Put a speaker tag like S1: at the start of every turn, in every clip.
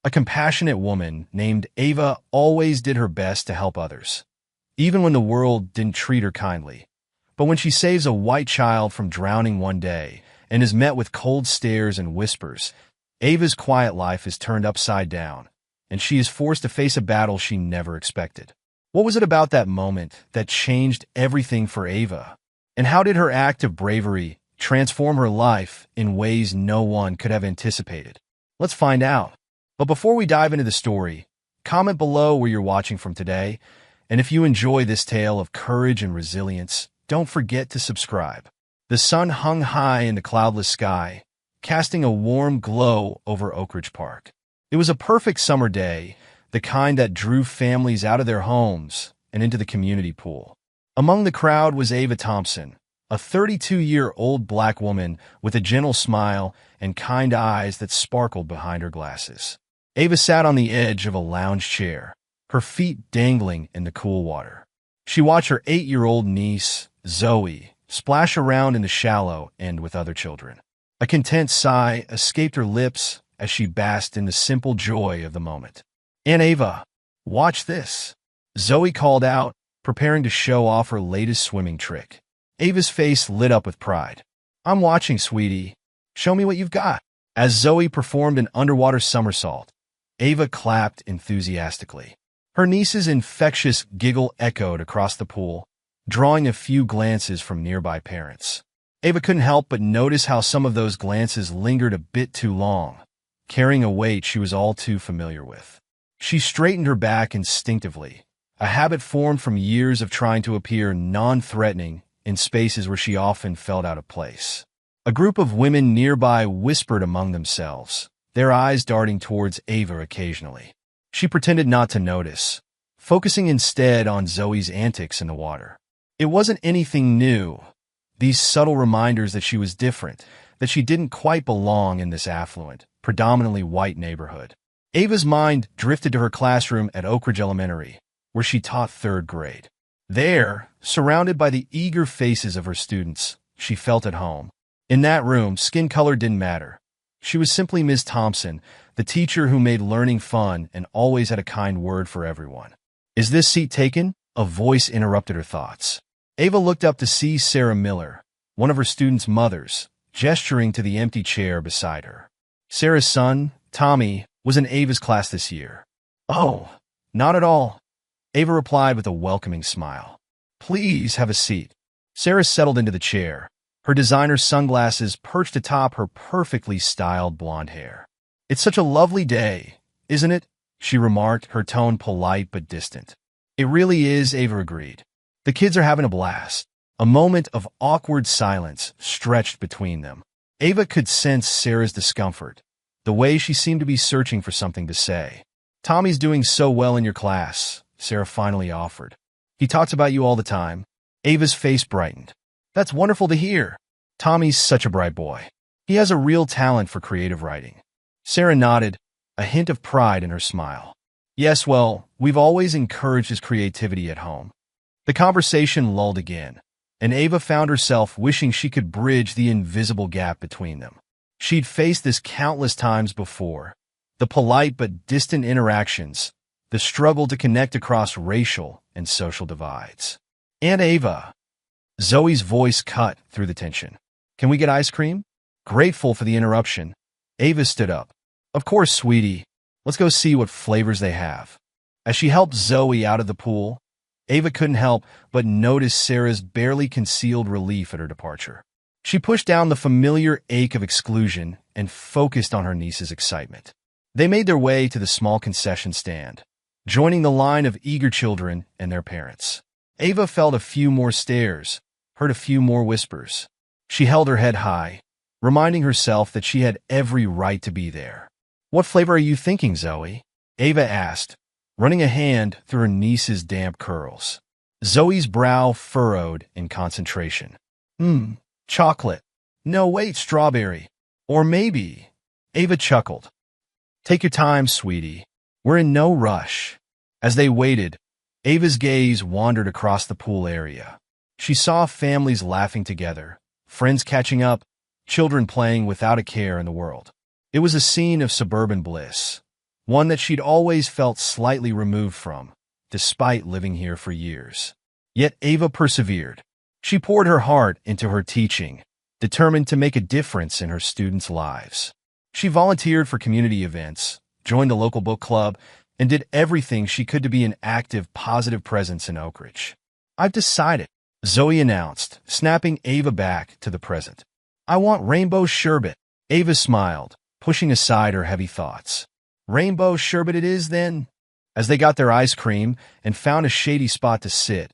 S1: A compassionate woman named Ava always did her best to help others, even when the world didn't treat her kindly. But when she saves a white child from drowning one day and is met with cold stares and whispers, Ava's quiet life is turned upside down, and she is forced to face a battle she never expected. What was it about that moment that changed everything for Ava? And how did her act of bravery transform her life in ways no one could have anticipated? Let's find out. But before we dive into the story, comment below where you're watching from today, and if you enjoy this tale of courage and resilience, don't forget to subscribe. The sun hung high in the cloudless sky, casting a warm glow over Oak Ridge Park. It was a perfect summer day, the kind that drew families out of their homes and into the community pool. Among the crowd was Ava Thompson, a 32-year-old black woman with a gentle smile and kind eyes that sparkled behind her glasses. Ava sat on the edge of a lounge chair, her feet dangling in the cool water. She watched her 8-year-old niece, Zoe, splash around in the shallow end with other children. A content sigh escaped her lips as she basked in the simple joy of the moment. "Aunt Ava, watch this," Zoe called out, preparing to show off her latest swimming trick. Ava's face lit up with pride. "I'm watching, sweetie. Show me what you've got." As Zoe performed an underwater somersault, Ava clapped enthusiastically. Her niece's infectious giggle echoed across the pool, drawing a few glances from nearby parents. Ava couldn't help but notice how some of those glances lingered a bit too long, carrying a weight she was all too familiar with. She straightened her back instinctively, a habit formed from years of trying to appear non-threatening in spaces where she often felt out of place. A group of women nearby whispered among themselves, their eyes darting towards Ava occasionally. She pretended not to notice, focusing instead on Zoe's antics in the water. It wasn't anything new, these subtle reminders that she was different, that she didn't quite belong in this affluent, predominantly white neighborhood. Ava's mind drifted to her classroom at Oak Ridge Elementary, where she taught 3rd grade. There, surrounded by the eager faces of her students, she felt at home. In that room, skin color didn't matter. She was simply Ms. Thompson, the teacher who made learning fun and always had a kind word for everyone. "Is this seat taken?" A voice interrupted her thoughts. Ava looked up to see Sarah Miller, one of her students' mothers, gesturing to the empty chair beside her. Sarah's son, Tommy, was in Ava's class this year. "Oh, not at all," Ava replied with a welcoming smile. "Please have a seat." Sarah settled into the chair, her designer sunglasses perched atop her perfectly styled blonde hair. "It's such a lovely day, isn't it?" she remarked, her tone polite but distant. "It really is," Ava agreed. The kids are having a blast. A moment of awkward silence stretched between them. Ava could sense Sarah's discomfort, the way she seemed to be searching for something to say. "Tommy's doing so well in your class," Sarah finally offered. "He talks about you all the time." Ava's face brightened. "That's wonderful to hear. Tommy's such a bright boy. He has a real talent for creative writing." Sarah nodded, a hint of pride in her smile. "Yes, well, we've always encouraged his creativity at home." The conversation lulled again, and Ava found herself wishing she could bridge the invisible gap between them. She'd faced this countless times before, the polite but distant interactions, the struggle to connect across racial and social divides. "Aunt Ava," Zoe's voice cut through the tension. "Can we get ice cream?" Grateful for the interruption, Ava stood up. "Of course, sweetie. Let's go see what flavors they have." As she helped Zoe out of the pool, Ava couldn't help but notice Sarah's barely concealed relief at her departure. She pushed down the familiar ache of exclusion and focused on her niece's excitement. They made their way to the small concession stand, joining the line of eager children and their parents. Ava felt a few more stares, heard a few more whispers. She held her head high, reminding herself that she had every right to be there. "What flavor are you thinking, Zoe?" Ava asked, running a hand through her niece's damp curls. Zoe's brow furrowed in concentration. Chocolate. No, wait, strawberry. Or maybe." Ava chuckled. "Take your time, sweetie. We're in no rush." As they waited, Ava's gaze wandered across the pool area. She saw families laughing together, friends catching up, children playing without a care in the world. It was a scene of suburban bliss, one that she'd always felt slightly removed from, despite living here for years. Yet Ava persevered. She poured her heart into her teaching, determined to make a difference in her students' lives. She volunteered for community events, joined the local book club, and did everything she could to be an active, positive presence in Oak Ridge. "I've decided," Zoe announced, snapping Ava back to the present. "I want rainbow sherbet." Ava smiled, pushing aside her heavy thoughts. "Rainbow sherbet it is, then?" As they got their ice cream and found a shady spot to sit,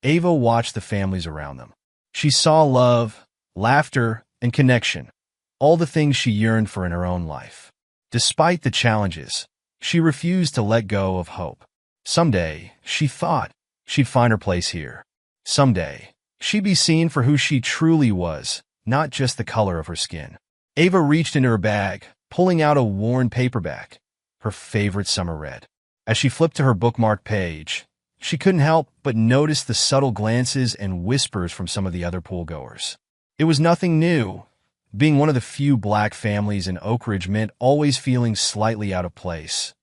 S1: Ava watched the families around them. She saw love, laughter, and connection, all the things she yearned for in her own life. Despite the challenges, she refused to let go of hope. Someday, she thought, she'd find her place here. Someday, she'd be seen for who she truly was, not just the color of her skin. Ava reached into her bag, pulling out a worn paperback, her favorite summer read. As she flipped to her bookmarked page, she couldn't help but notice the subtle glances and whispers from some of the other pool-goers. It was nothing new. Being one of the few black families in Oak Ridge meant always feeling slightly out of place,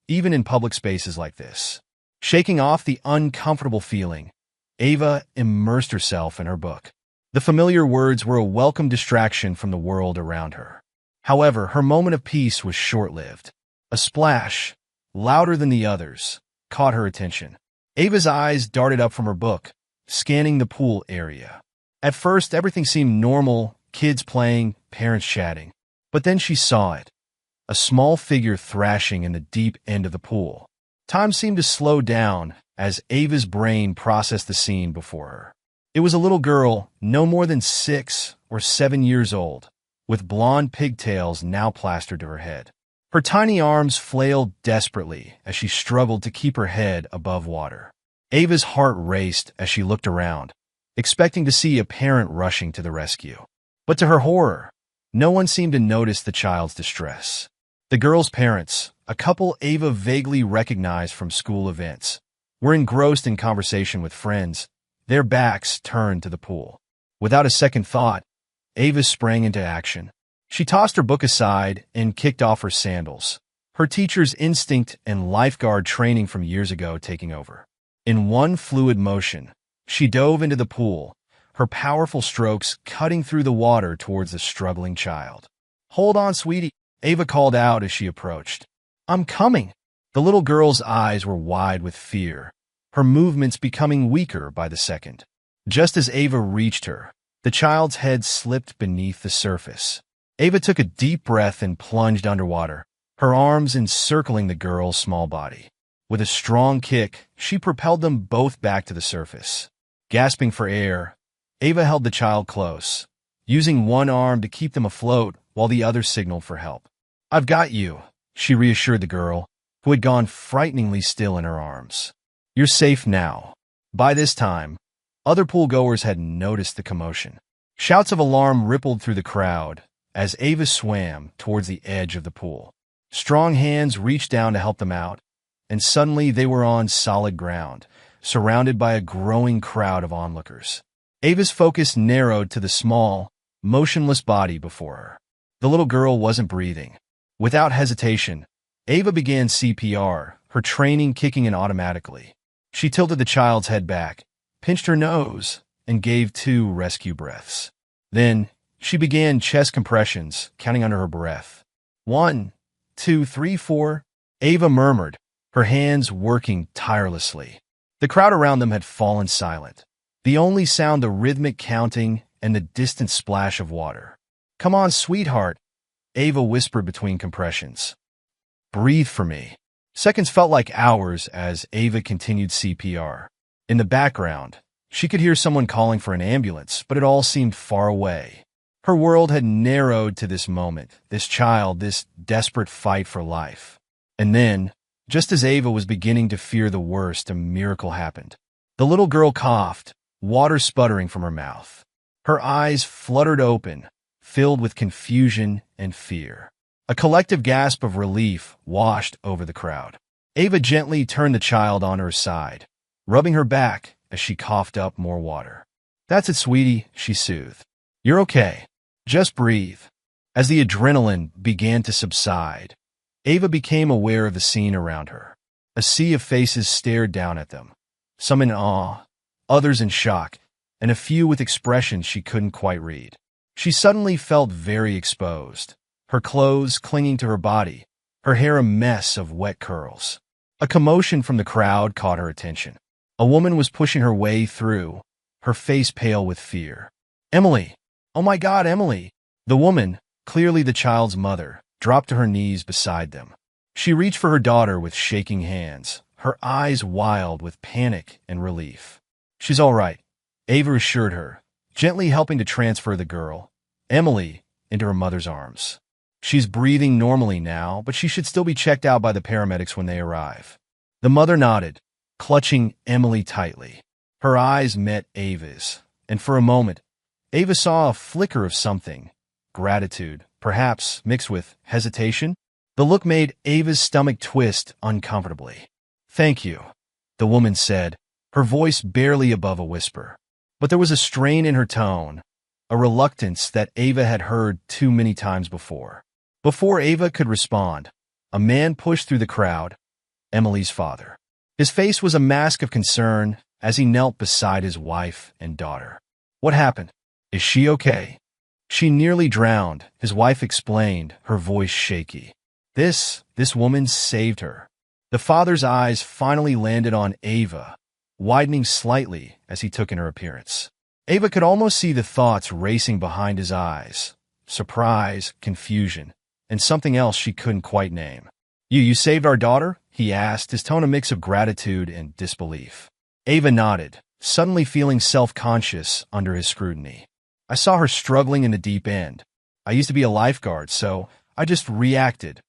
S1: even in public spaces like this. Shaking off the uncomfortable feeling, Ava immersed herself in her book. The familiar words were a welcome distraction from the world around her. However, her moment of peace was short-lived. A splash, louder than the others, caught her attention. Ava's eyes darted up from her book, scanning the pool area. At first, everything seemed normal, kids playing, parents chatting. But then she saw it, a small figure thrashing in the deep end of the pool. Time seemed to slow down as Ava's brain processed the scene before her. It was a little girl, no more than 6 or 7 years old, with blonde pigtails now plastered to her head. Her tiny arms flailed desperately as she struggled to keep her head above water. Ava's heart raced as she looked around, expecting to see a parent rushing to the rescue. But to her horror, no one seemed to notice the child's distress. The girl's parents, a couple Ava vaguely recognized from school events, were engrossed in conversation with friends, their backs turned to the pool. Without a second thought, Ava sprang into action. She tossed her book aside and kicked off her sandals, her teacher's instinct and lifeguard training from years ago taking over. In one fluid motion, she dove into the pool, her powerful strokes cutting through the water towards the struggling child. "Hold on, sweetie," Ava called out as she approached. "I'm coming." The little girl's eyes were wide with fear, her movements becoming weaker by the second. Just as Ava reached her, the child's head slipped beneath the surface. Ava took a deep breath and plunged underwater, her arms encircling the girl's small body. With a strong kick, she propelled them both back to the surface. Gasping for air, Ava held the child close, using one arm to keep them afloat while the other signaled for help. "I've got you," she reassured the girl, who had gone frighteningly still in her arms. "You're safe now." By this time, other pool-goers had noticed the commotion. Shouts of alarm rippled through the crowd as Ava swam towards the edge of the pool. Strong hands reached down to help them out, and suddenly they were on solid ground, surrounded by a growing crowd of onlookers. Ava's focus narrowed to the small, motionless body before her. The little girl wasn't breathing. Without hesitation, Ava began CPR, her training kicking in automatically. She tilted the child's head back, pinched her nose, and gave 2 rescue breaths. Then, she began chest compressions, counting under her breath. 1, 2, 3, 4, Ava murmured, her hands working tirelessly. The crowd around them had fallen silent, the only sound the rhythmic counting and the distant splash of water. "Come on, sweetheart," Ava whispered between compressions. "Breathe for me." Seconds felt like hours as Ava continued CPR. In the background, she could hear someone calling for an ambulance, but it all seemed far away. Her world had narrowed to this moment, this child, this desperate fight for life. And then, just as Ava was beginning to fear the worst, a miracle happened. The little girl coughed, water sputtering from her mouth. Her eyes fluttered open, filled with confusion and fear. A collective gasp of relief washed over the crowd. Ava gently turned the child on her side, rubbing her back as she coughed up more water. "That's it, sweetie," she soothed. "You're okay. Just breathe." As the adrenaline began to subside, Ava became aware of the scene around her. A sea of faces stared down at them, some in awe, others in shock, and a few with expressions she couldn't quite read. She suddenly felt very exposed, her clothes clinging to her body, her hair a mess of wet curls. A commotion from the crowd caught her attention. A woman was pushing her way through, her face pale with fear. "Emily! Oh my God, Emily!" The woman, clearly the child's mother, dropped to her knees beside them. She reached for her daughter with shaking hands, her eyes wild with panic and relief. "She's all right," Ava assured her, gently helping to transfer the girl, Emily, into her mother's arms. "She's breathing normally now, but she should still be checked out by the paramedics when they arrive." The mother nodded, clutching Emily tightly. Her eyes met Ava's, and for a moment, Ava saw a flicker of something, gratitude, perhaps mixed with hesitation. The look made Ava's stomach twist uncomfortably. "Thank you," the woman said, her voice barely above a whisper. But there was a strain in her tone, a reluctance that Ava had heard too many times before. Before Ava could respond, a man pushed through the crowd, Emily's father. His face was a mask of concern as he knelt beside his wife and daughter. "What happened? Is she okay?" "She nearly drowned," his wife explained, her voice shaky. This woman saved her." The father's eyes finally landed on Ava, widening slightly as he took in her appearance. Ava could almost see the thoughts racing behind his eyes. Surprise, confusion, and something else she couldn't quite name. You saved our daughter?" he asked, his tone a mix of gratitude and disbelief. Ava nodded, suddenly feeling self-conscious under his scrutiny. "I saw her struggling in the deep end. I used to be a lifeguard, so I just reacted."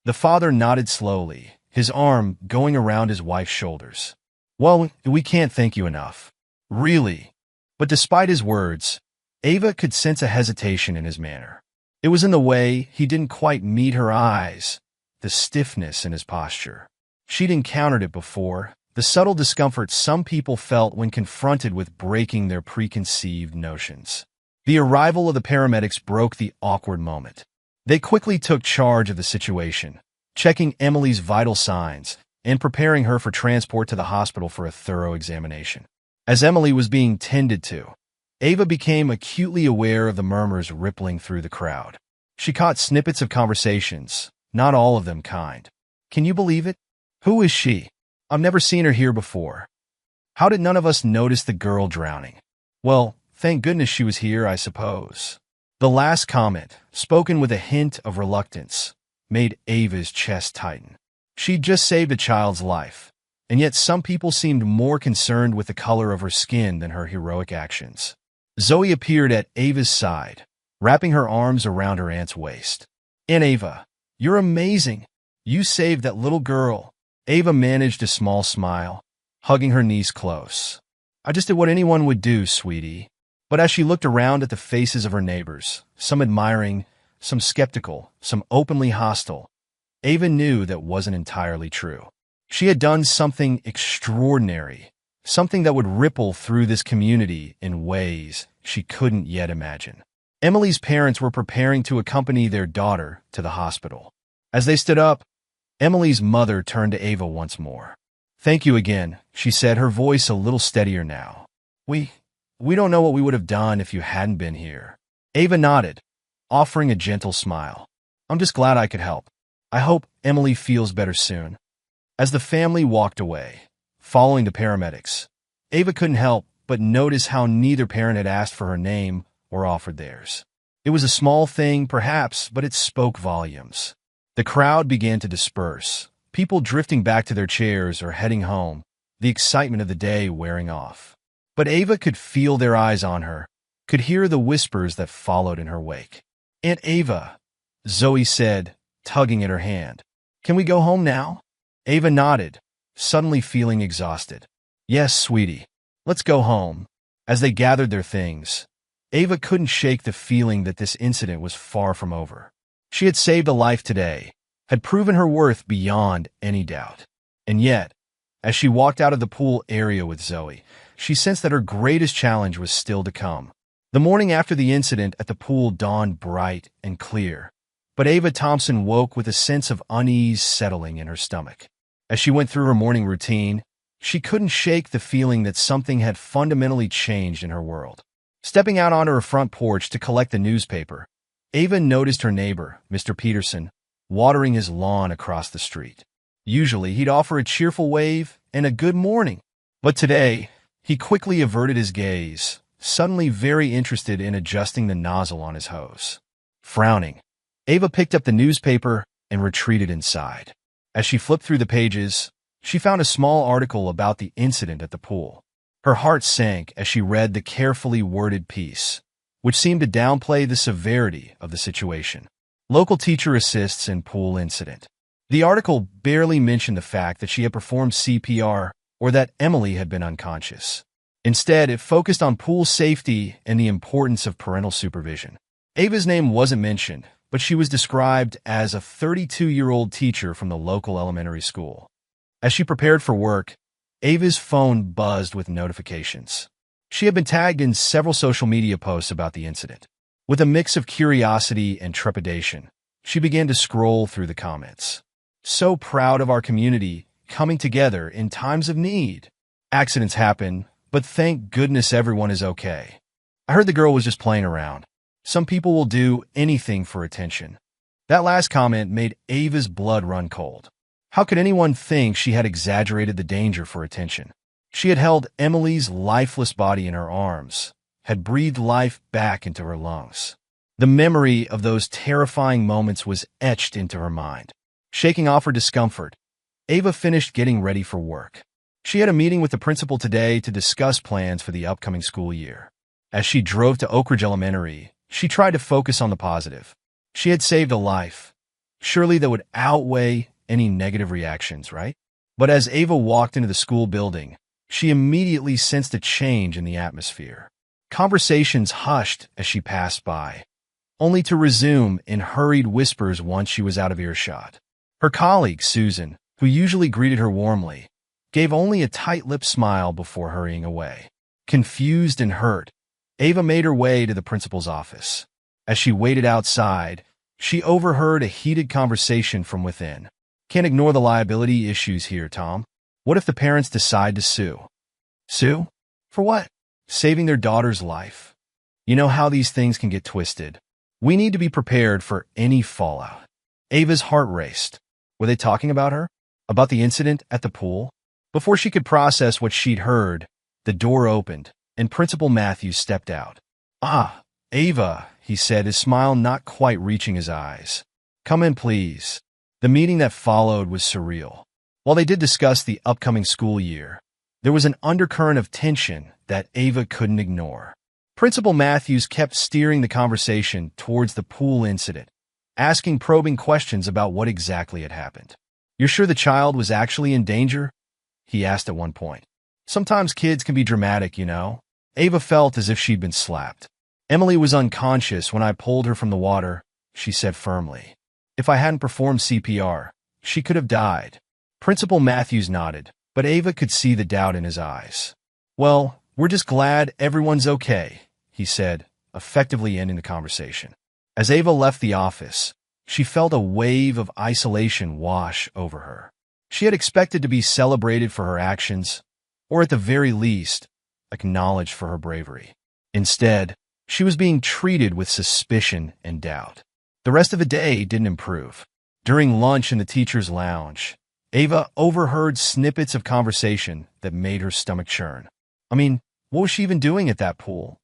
S1: The father nodded slowly, his arm going around his wife's shoulders. "Well, we can't thank you enough. Really." But despite his words, Ava could sense a hesitation in his manner. It was in the way he didn't quite meet her eyes, the stiffness in his posture. She'd encountered it before, the subtle discomfort some people felt when confronted with breaking their preconceived notions. The arrival of the paramedics broke the awkward moment. They quickly took charge of the situation, checking Emily's vital signs and preparing her for transport to the hospital for a thorough examination. As Emily was being tended to, Ava became acutely aware of the murmurs rippling through the crowd. She caught snippets of conversations, not all of them kind. "Can you believe it? Who is she? I've never seen her here before. How did none of us notice the girl drowning? Well, thank goodness she was here, I suppose." The last comment, spoken with a hint of reluctance, made Ava's chest tighten. She'd just saved a child's life, and yet some people seemed more concerned with the color of her skin than her heroic actions. Zoe appeared at Ava's side, wrapping her arms around her aunt's waist. "Aunt Ava, you're amazing. You saved that little girl." Ava managed a small smile, hugging her niece close. "I just did what anyone would do, sweetie." But as she looked around at the faces of her neighbors, some admiring, some skeptical, some openly hostile, Ava knew that wasn't entirely true. She had done something extraordinary, something that would ripple through this community in ways she couldn't yet imagine. Emily's parents were preparing to accompany their daughter to the hospital. As they stood up, Emily's mother turned to Ava once more. "Thank you again," she said, her voice a little steadier now. We don't know what we would have done if you hadn't been here." Ava nodded, offering a gentle smile. "I'm just glad I could help. I hope Emily feels better soon." As the family walked away, following the paramedics, Ava couldn't help but notice how neither parent had asked for her name or offered theirs. It was a small thing, perhaps, but it spoke volumes. The crowd began to disperse, people drifting back to their chairs or heading home, the excitement of the day wearing off. But Ava could feel their eyes on her, could hear the whispers that followed in her wake. "Aunt Ava," Zoe said, tugging at her hand. "Can we go home now?" Ava nodded, suddenly feeling exhausted. "Yes, sweetie. Let's go home." As they gathered their things, Ava couldn't shake the feeling that this incident was far from over. She had saved a life today, had proven her worth beyond any doubt. And yet, as she walked out of the pool area with Zoe, she sensed that her greatest challenge was still to come. The morning after the incident at the pool dawned bright and clear, But Ava Thompson woke with a sense of unease settling in her stomach. As she went through her morning routine, she couldn't shake the feeling that something had fundamentally changed in her world. Stepping out onto her front porch to collect the newspaper, Ava noticed her neighbor, Mr. Peterson, watering his lawn across the street. Usually, he'd offer a cheerful wave and a good morning. But today, he quickly averted his gaze, suddenly very interested in adjusting the nozzle on his hose. Frowning, Ava picked up the newspaper and retreated inside. As she flipped through the pages, she found a small article about the incident at the pool. Her heart sank as she read the carefully worded piece, which seemed to downplay the severity of the situation. Local teacher assists in pool incident. The article barely mentioned the fact that she had performed CPR or that Emily had been unconscious. Instead, it focused on pool safety and the importance of parental supervision. Ava's name wasn't mentioned, but she was described as a 32-year-old teacher from the local elementary school. As she prepared for work, Ava's phone buzzed with notifications. She had been tagged in several social media posts about the incident. With a mix of curiosity and trepidation, she began to scroll through the comments. So proud of our community coming together in times of need. Accidents happen, but thank goodness everyone is okay. I heard the girl was just playing around. Some people will do anything for attention. That last comment made Ava's blood run cold. How could anyone think she had exaggerated the danger for attention? She had held Emily's lifeless body in her arms, had breathed life back into her lungs. The memory of those terrifying moments was etched into her mind. Shaking off her discomfort, Ava finished getting ready for work. She had a meeting with the principal today to discuss plans for the upcoming school year. As she drove to Oak Ridge Elementary, she tried to focus on the positive. She had saved a life. Surely that would outweigh any negative reactions, right? But as Ava walked into the school building, she immediately sensed a change in the atmosphere. Conversations hushed as she passed by, only to resume in hurried whispers once she was out of earshot. Her colleague, Susan, who usually greeted her warmly, gave only a tight-lipped smile before hurrying away. Confused and hurt, Ava made her way to the principal's office. As she waited outside, she overheard a heated conversation from within. Can't ignore the liability issues here, Tom. What if the parents decide to sue? Sue? For what? Saving their daughter's life. You know how these things can get twisted. We need to be prepared for any fallout. Ava's heart raced. Were they talking about her? About the incident at the pool? Before she could process what she'd heard, the door opened, and Principal Matthews stepped out. "Ah, Ava," he said, his smile not quite reaching his eyes. "Come in, please." The meeting that followed was surreal. While they did discuss the upcoming school year, there was an undercurrent of tension that Ava couldn't ignore. Principal Matthews kept steering the conversation towards the pool incident, asking probing questions about what exactly had happened. "You're sure the child was actually in danger?" he asked at one point. "Sometimes kids can be dramatic, you know." Ava felt as if she'd been slapped. "Emily was unconscious when I pulled her from the water," she said firmly. "If I hadn't performed CPR, she could have died." Principal Matthews nodded, but Ava could see the doubt in his eyes. "Well, we're just glad everyone's okay," he said, effectively ending the conversation. As Ava left the office, she felt a wave of isolation wash over her. She had expected to be celebrated for her actions, or at the very least, acknowledged for her bravery. Instead, she was being treated with suspicion and doubt. The rest of the day didn't improve. During lunch in the teacher's lounge, Ava overheard snippets of conversation that made her stomach churn. I mean, what was she even doing at that pool?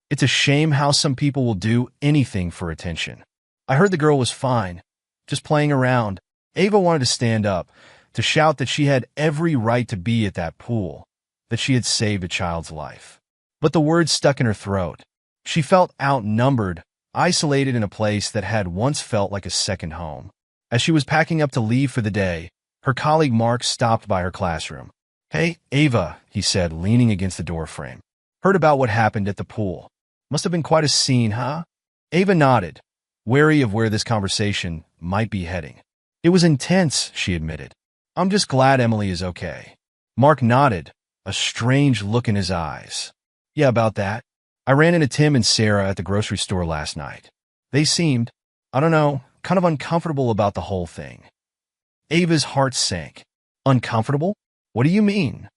S1: It's a shame how some people will do anything for attention. I heard the girl was fine, just playing around. Ava wanted to stand up, to shout that she had every right to be at that pool, that she had saved a child's life. But the words stuck in her throat. She felt outnumbered, isolated in a place that had once felt like a second home. As she was packing up to leave for the day, her colleague Mark stopped by her classroom. "Hey, Ava," he said, leaning against the doorframe. "Heard about what happened at the pool. Must have been quite a scene, huh?" Ava nodded, wary of where this conversation might be heading. "It was intense," she admitted. "I'm just glad Emily is okay." Mark nodded, a strange look in his eyes. "Yeah, about that. I ran into Tim and Sarah at the grocery store last night. They seemed, I don't know, kind of uncomfortable about the whole thing. Ava's heart sank. Uncomfortable? What do you mean?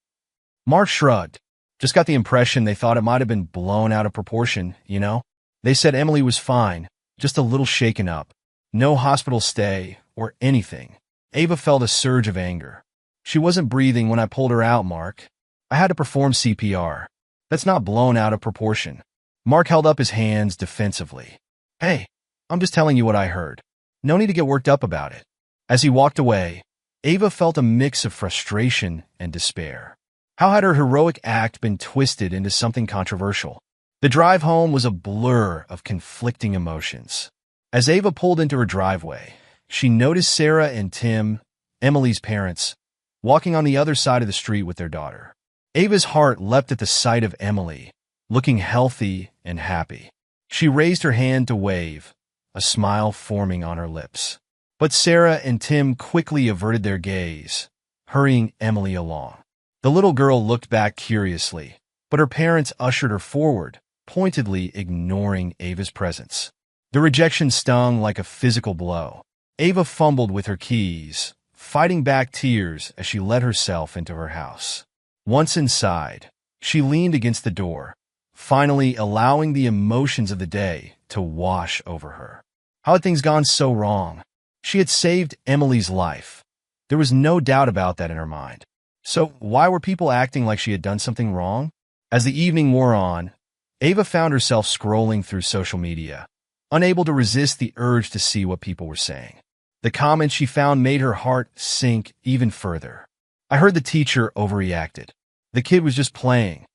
S1: Mark shrugged. Just got the impression they thought it might have been blown out of proportion, you know? They said Emily was fine, just a little shaken up. No hospital stay or anything. Ava felt a surge of anger. She wasn't breathing when I pulled her out, Mark. I had to perform CPR. That's not blown out of proportion. Mark held up his hands defensively. Hey, I'm just telling you what I heard. No need to get worked up about it. As he walked away, Ava felt a mix of frustration and despair. How had her heroic act been twisted into something controversial? The drive home was a blur of conflicting emotions. As Ava pulled into her driveway, she noticed Sarah and Tim, Emily's parents, walking on the other side of the street with their daughter. Ava's heart leapt at the sight of Emily, looking healthy and happy. She raised her hand to wave, a smile forming on her lips. But Sarah and Tim quickly averted their gaze, hurrying Emily along. The little girl looked back curiously, but her parents ushered her forward, pointedly ignoring Ava's presence. The rejection stung like a physical blow. Ava fumbled with her keys, fighting back tears as she let herself into her house. Once inside, she leaned against the door, finally allowing the emotions of the day to wash over her. How had things gone so wrong? She had saved Emily's life. There was no doubt about that in her mind. So why were people acting like she had done something wrong? As the evening wore on, Ava found herself scrolling through social media, unable to resist the urge to see what people were saying. The comments she found made her heart sink even further. I heard the teacher overreacted. The kid was just playing.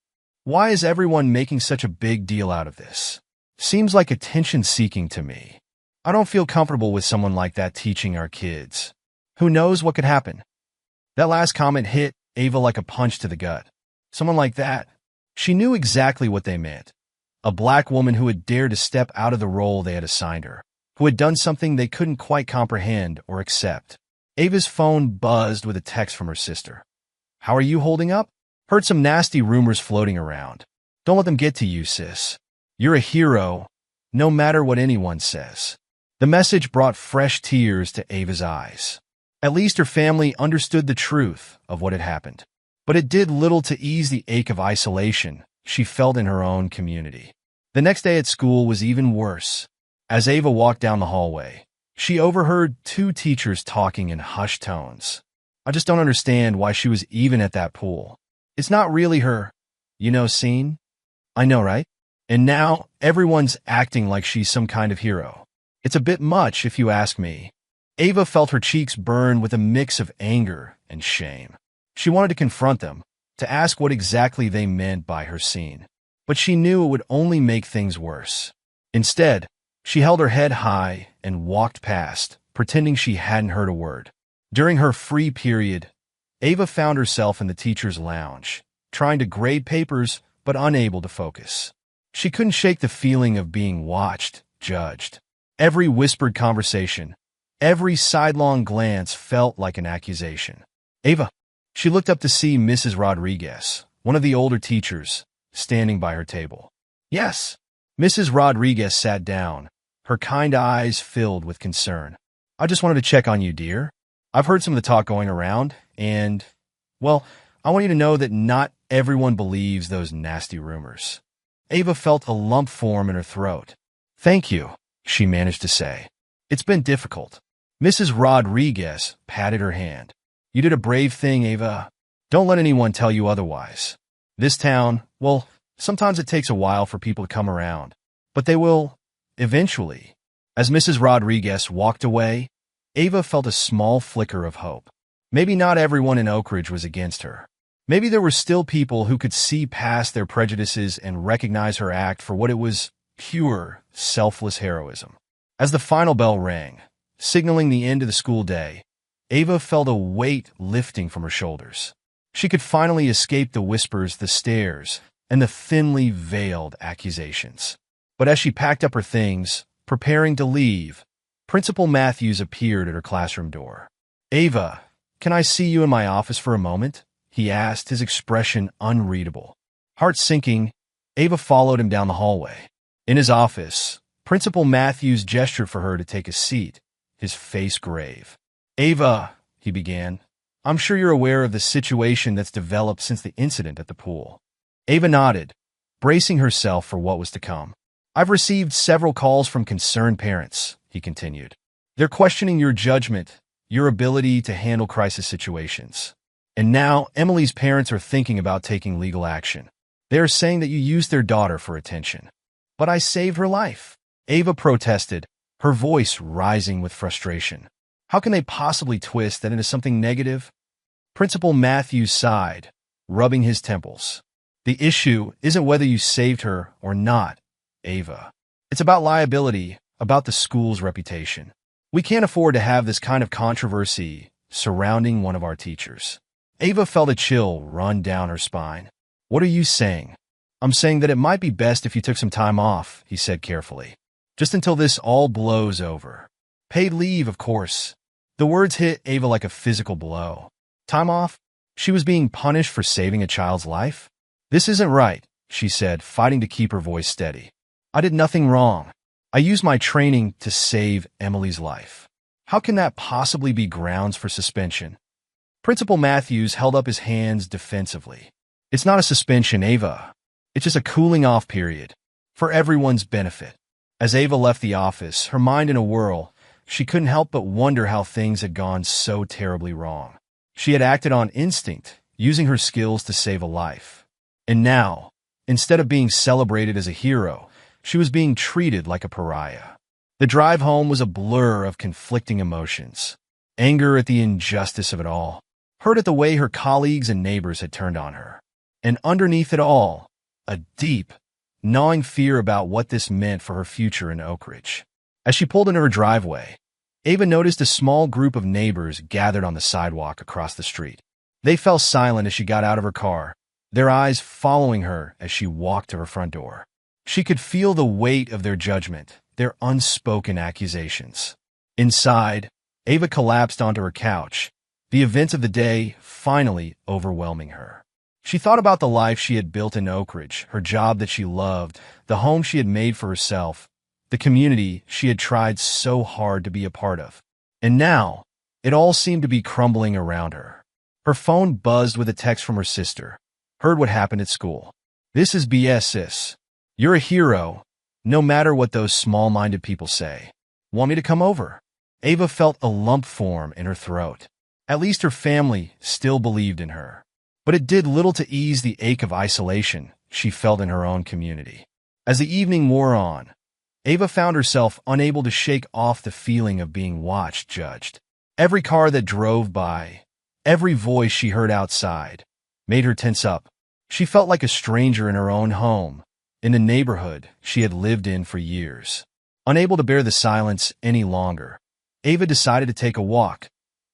S1: Why is everyone making such a big deal out of this? Seems like attention-seeking to me. I don't feel comfortable with someone like that teaching our kids. Who knows what could happen? That last comment hit Ava like a punch to the gut. Someone like that. She knew exactly what they meant. A black woman who had dared to step out of the role they had assigned her, who had done something they couldn't quite comprehend or accept. Ava's phone buzzed with a text from her sister. How are you holding up? Heard some nasty rumors floating around. Don't let them get to you, sis. You're a hero, no matter what anyone says. The message brought fresh tears to Ava's eyes. At least her family understood the truth of what had happened. But it did little to ease the ache of isolation she felt in her own community. The next day at school was even worse. As Ava walked down the hallway, she overheard two teachers talking in hushed tones. I just don't understand why she was even at that pool. It's not really her, scene. I know, right? And now everyone's acting like she's some kind of hero. It's a bit much, if you ask me. Ava felt her cheeks burn with a mix of anger and shame. She wanted to confront them, to ask what exactly they meant by her scene. But she knew it would only make things worse. Instead, she held her head high and walked past, pretending she hadn't heard a word. During her free period, Ava found herself in the teacher's lounge, trying to grade papers but unable to focus. She couldn't shake the feeling of being watched, judged. Every whispered conversation, every sidelong glance felt like an accusation. Ava. She looked up to see Mrs. Rodriguez, one of the older teachers, standing by her table. Yes. Mrs. Rodriguez sat down, her kind eyes filled with concern. I just wanted to check on you, dear. I've heard some of the talk going around, and, well, I want you to know that not everyone believes those nasty rumors. Ava felt a lump form in her throat. Thank you, she managed to say. It's been difficult. Mrs. Rodriguez patted her hand. You did a brave thing, Ava. Don't let anyone tell you otherwise. This town, well, sometimes it takes a while for people to come around, but they will, eventually. As Mrs. Rodriguez walked away, Ava felt a small flicker of hope. Maybe not everyone in Oak Ridge was against her. Maybe there were still people who could see past their prejudices and recognize her act for what it was, pure, selfless heroism. As the final bell rang, signaling the end of the school day, Ava felt a weight lifting from her shoulders. She could finally escape the whispers, the stares, and the thinly veiled accusations. But as she packed up her things, preparing to leave, Principal Matthews appeared at her classroom door. Ava, can I see you in my office for a moment? He asked, his expression unreadable. Heart sinking, Ava followed him down the hallway. In his office, Principal Matthews gestured for her to take a seat, his face grave. "Ava," he began, "I'm sure you're aware of the situation that's developed since the incident at the pool." Ava nodded, bracing herself for what was to come. "I've received several calls from concerned parents," he continued. "They're questioning your judgment, your ability to handle crisis situations. And now, Emily's parents are thinking about taking legal action. They are saying that you used their daughter for attention." "But I saved her life," Ava protested, her voice rising with frustration. "How can they possibly twist that into something negative?" Principal Matthews sighed, rubbing his temples. "The issue isn't whether you saved her or not, Ava. It's about liability, about the school's reputation. We can't afford to have this kind of controversy surrounding one of our teachers." Ava felt a chill run down her spine. "What are you saying?" "I'm saying that it might be best if you took some time off," he said carefully. "Just until this all blows over. Paid leave, of course." The words hit Ava like a physical blow. Time off? She was being punished for saving a child's life? "This isn't right," she said, fighting to keep her voice steady. "I did nothing wrong. I used my training to save Emily's life. How can that possibly be grounds for suspension?" Principal Matthews held up his hands defensively. "It's not a suspension, Ava. It's just a cooling-off period, for everyone's benefit." As Ava left the office, her mind in a whirl, she couldn't help but wonder how things had gone so terribly wrong. She had acted on instinct, using her skills to save a life. And now, instead of being celebrated as a hero, she was being treated like a pariah. The drive home was a blur of conflicting emotions. Anger at the injustice of it all, hurt at the way her colleagues and neighbors had turned on her. And underneath it all, a deep, gnawing fear about what this meant for her future in Oak Ridge. As she pulled into her driveway, Ava noticed a small group of neighbors gathered on the sidewalk across the street. They fell silent as she got out of her car, their eyes following her as she walked to her front door. She could feel the weight of their judgment, their unspoken accusations. Inside, Ava collapsed onto her couch, the events of the day finally overwhelming her. She thought about the life she had built in Oak Ridge, her job that she loved, the home she had made for herself, the community she had tried so hard to be a part of. And now, it all seemed to be crumbling around her. Her phone buzzed with a text from her sister. "Heard what happened at school. This is BS, sis. You're a hero, no matter what those small-minded people say. Want me to come over?" Ava felt a lump form in her throat. At least her family still believed in her. But it did little to ease the ache of isolation she felt in her own community. As the evening wore on, Ava found herself unable to shake off the feeling of being watched, judged. Every car that drove by, every voice she heard outside, made her tense up. She felt like a stranger in her own home, in the neighborhood she had lived in for years. Unable to bear the silence any longer, Ava decided to take a walk,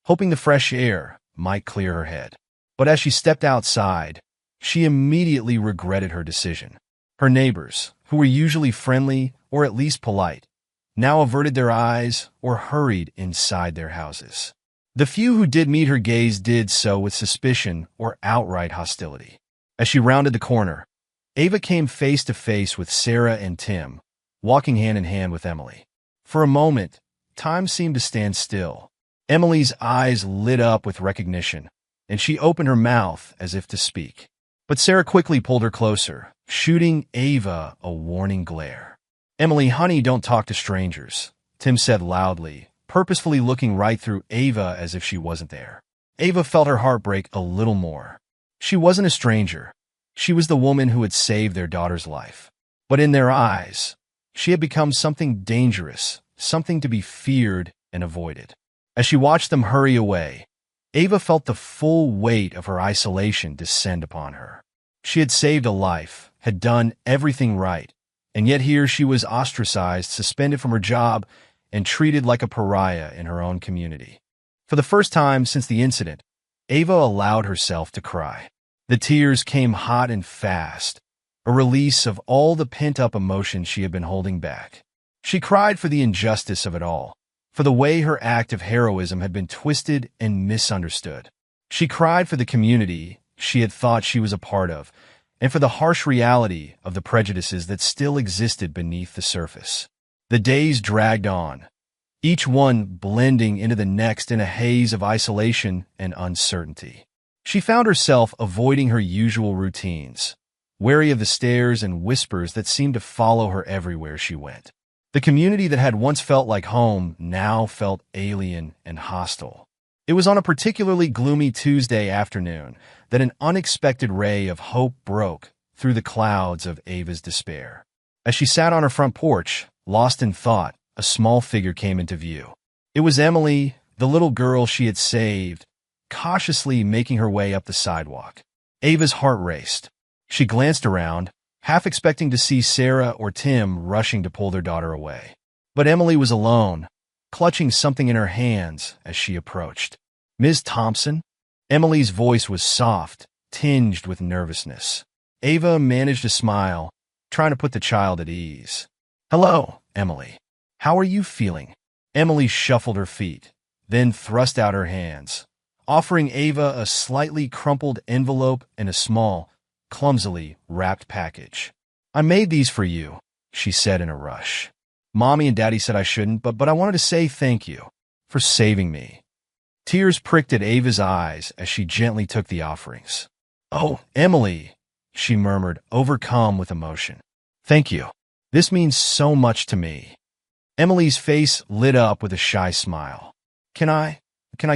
S1: hoping the fresh air might clear her head. But as she stepped outside, she immediately regretted her decision. Her neighbors, who were usually friendly or at least polite, now averted their eyes or hurried inside their houses. The few who did meet her gaze did so with suspicion or outright hostility. As she rounded the corner, Ava came face to face with Sarah and Tim, walking hand in hand with Emily. For a moment, time seemed to stand still. Emily's eyes lit up with recognition, and she opened her mouth as if to speak. But Sarah quickly pulled her closer, shooting Ava a warning glare. "Emily, honey, don't talk to strangers," Tim said loudly, purposefully looking right through Ava as if she wasn't there. Ava felt her heart break a little more. She wasn't a stranger. She was the woman who had saved their daughter's life. But in their eyes, she had become something dangerous, something to be feared and avoided. As she watched them hurry away, Ava felt the full weight of her isolation descend upon her. She had saved a life, had done everything right, and yet here she was ostracized, suspended from her job, and treated like a pariah in her own community. For the first time since the incident, Ava allowed herself to cry. The tears came hot and fast, a release of all the pent-up emotion she had been holding back. She cried for the injustice of it all, for the way her act of heroism had been twisted and misunderstood. She cried for the community she had thought she was a part of, and for the harsh reality of the prejudices that still existed beneath the surface. The days dragged on. each one blending into the next in a haze of isolation and uncertainty. She found herself avoiding her usual routines, wary of the stares and whispers that seemed to follow her everywhere she went. The community that had once felt like home now felt alien and hostile. It was on a particularly gloomy Tuesday afternoon that an unexpected ray of hope broke through the clouds of Ava's despair. As she sat on her front porch, lost in thought, a small figure came into view. It was Emily, the little girl she had saved, cautiously making her way up the sidewalk. Ava's heart raced. She glanced around, half expecting to see Sarah or Tim rushing to pull their daughter away. But Emily was alone, clutching something in her hands as she approached. "Ms. Thompson?" Emily's voice was soft, tinged with nervousness. Ava managed a smile, trying to put the child at ease. "Hello, Emily. How are you feeling?" Emily shuffled her feet, then thrust out her hands, offering Ava a slightly crumpled envelope and a small, clumsily wrapped package. "I made these for you," she said in a rush. "Mommy and Daddy said I shouldn't, but I wanted to say thank you for saving me." Tears pricked at Ava's eyes as she gently took the offerings. "Oh, Emily," she murmured, overcome with emotion. "Thank you. This means so much to me." Emily's face lit up with a shy smile. Can I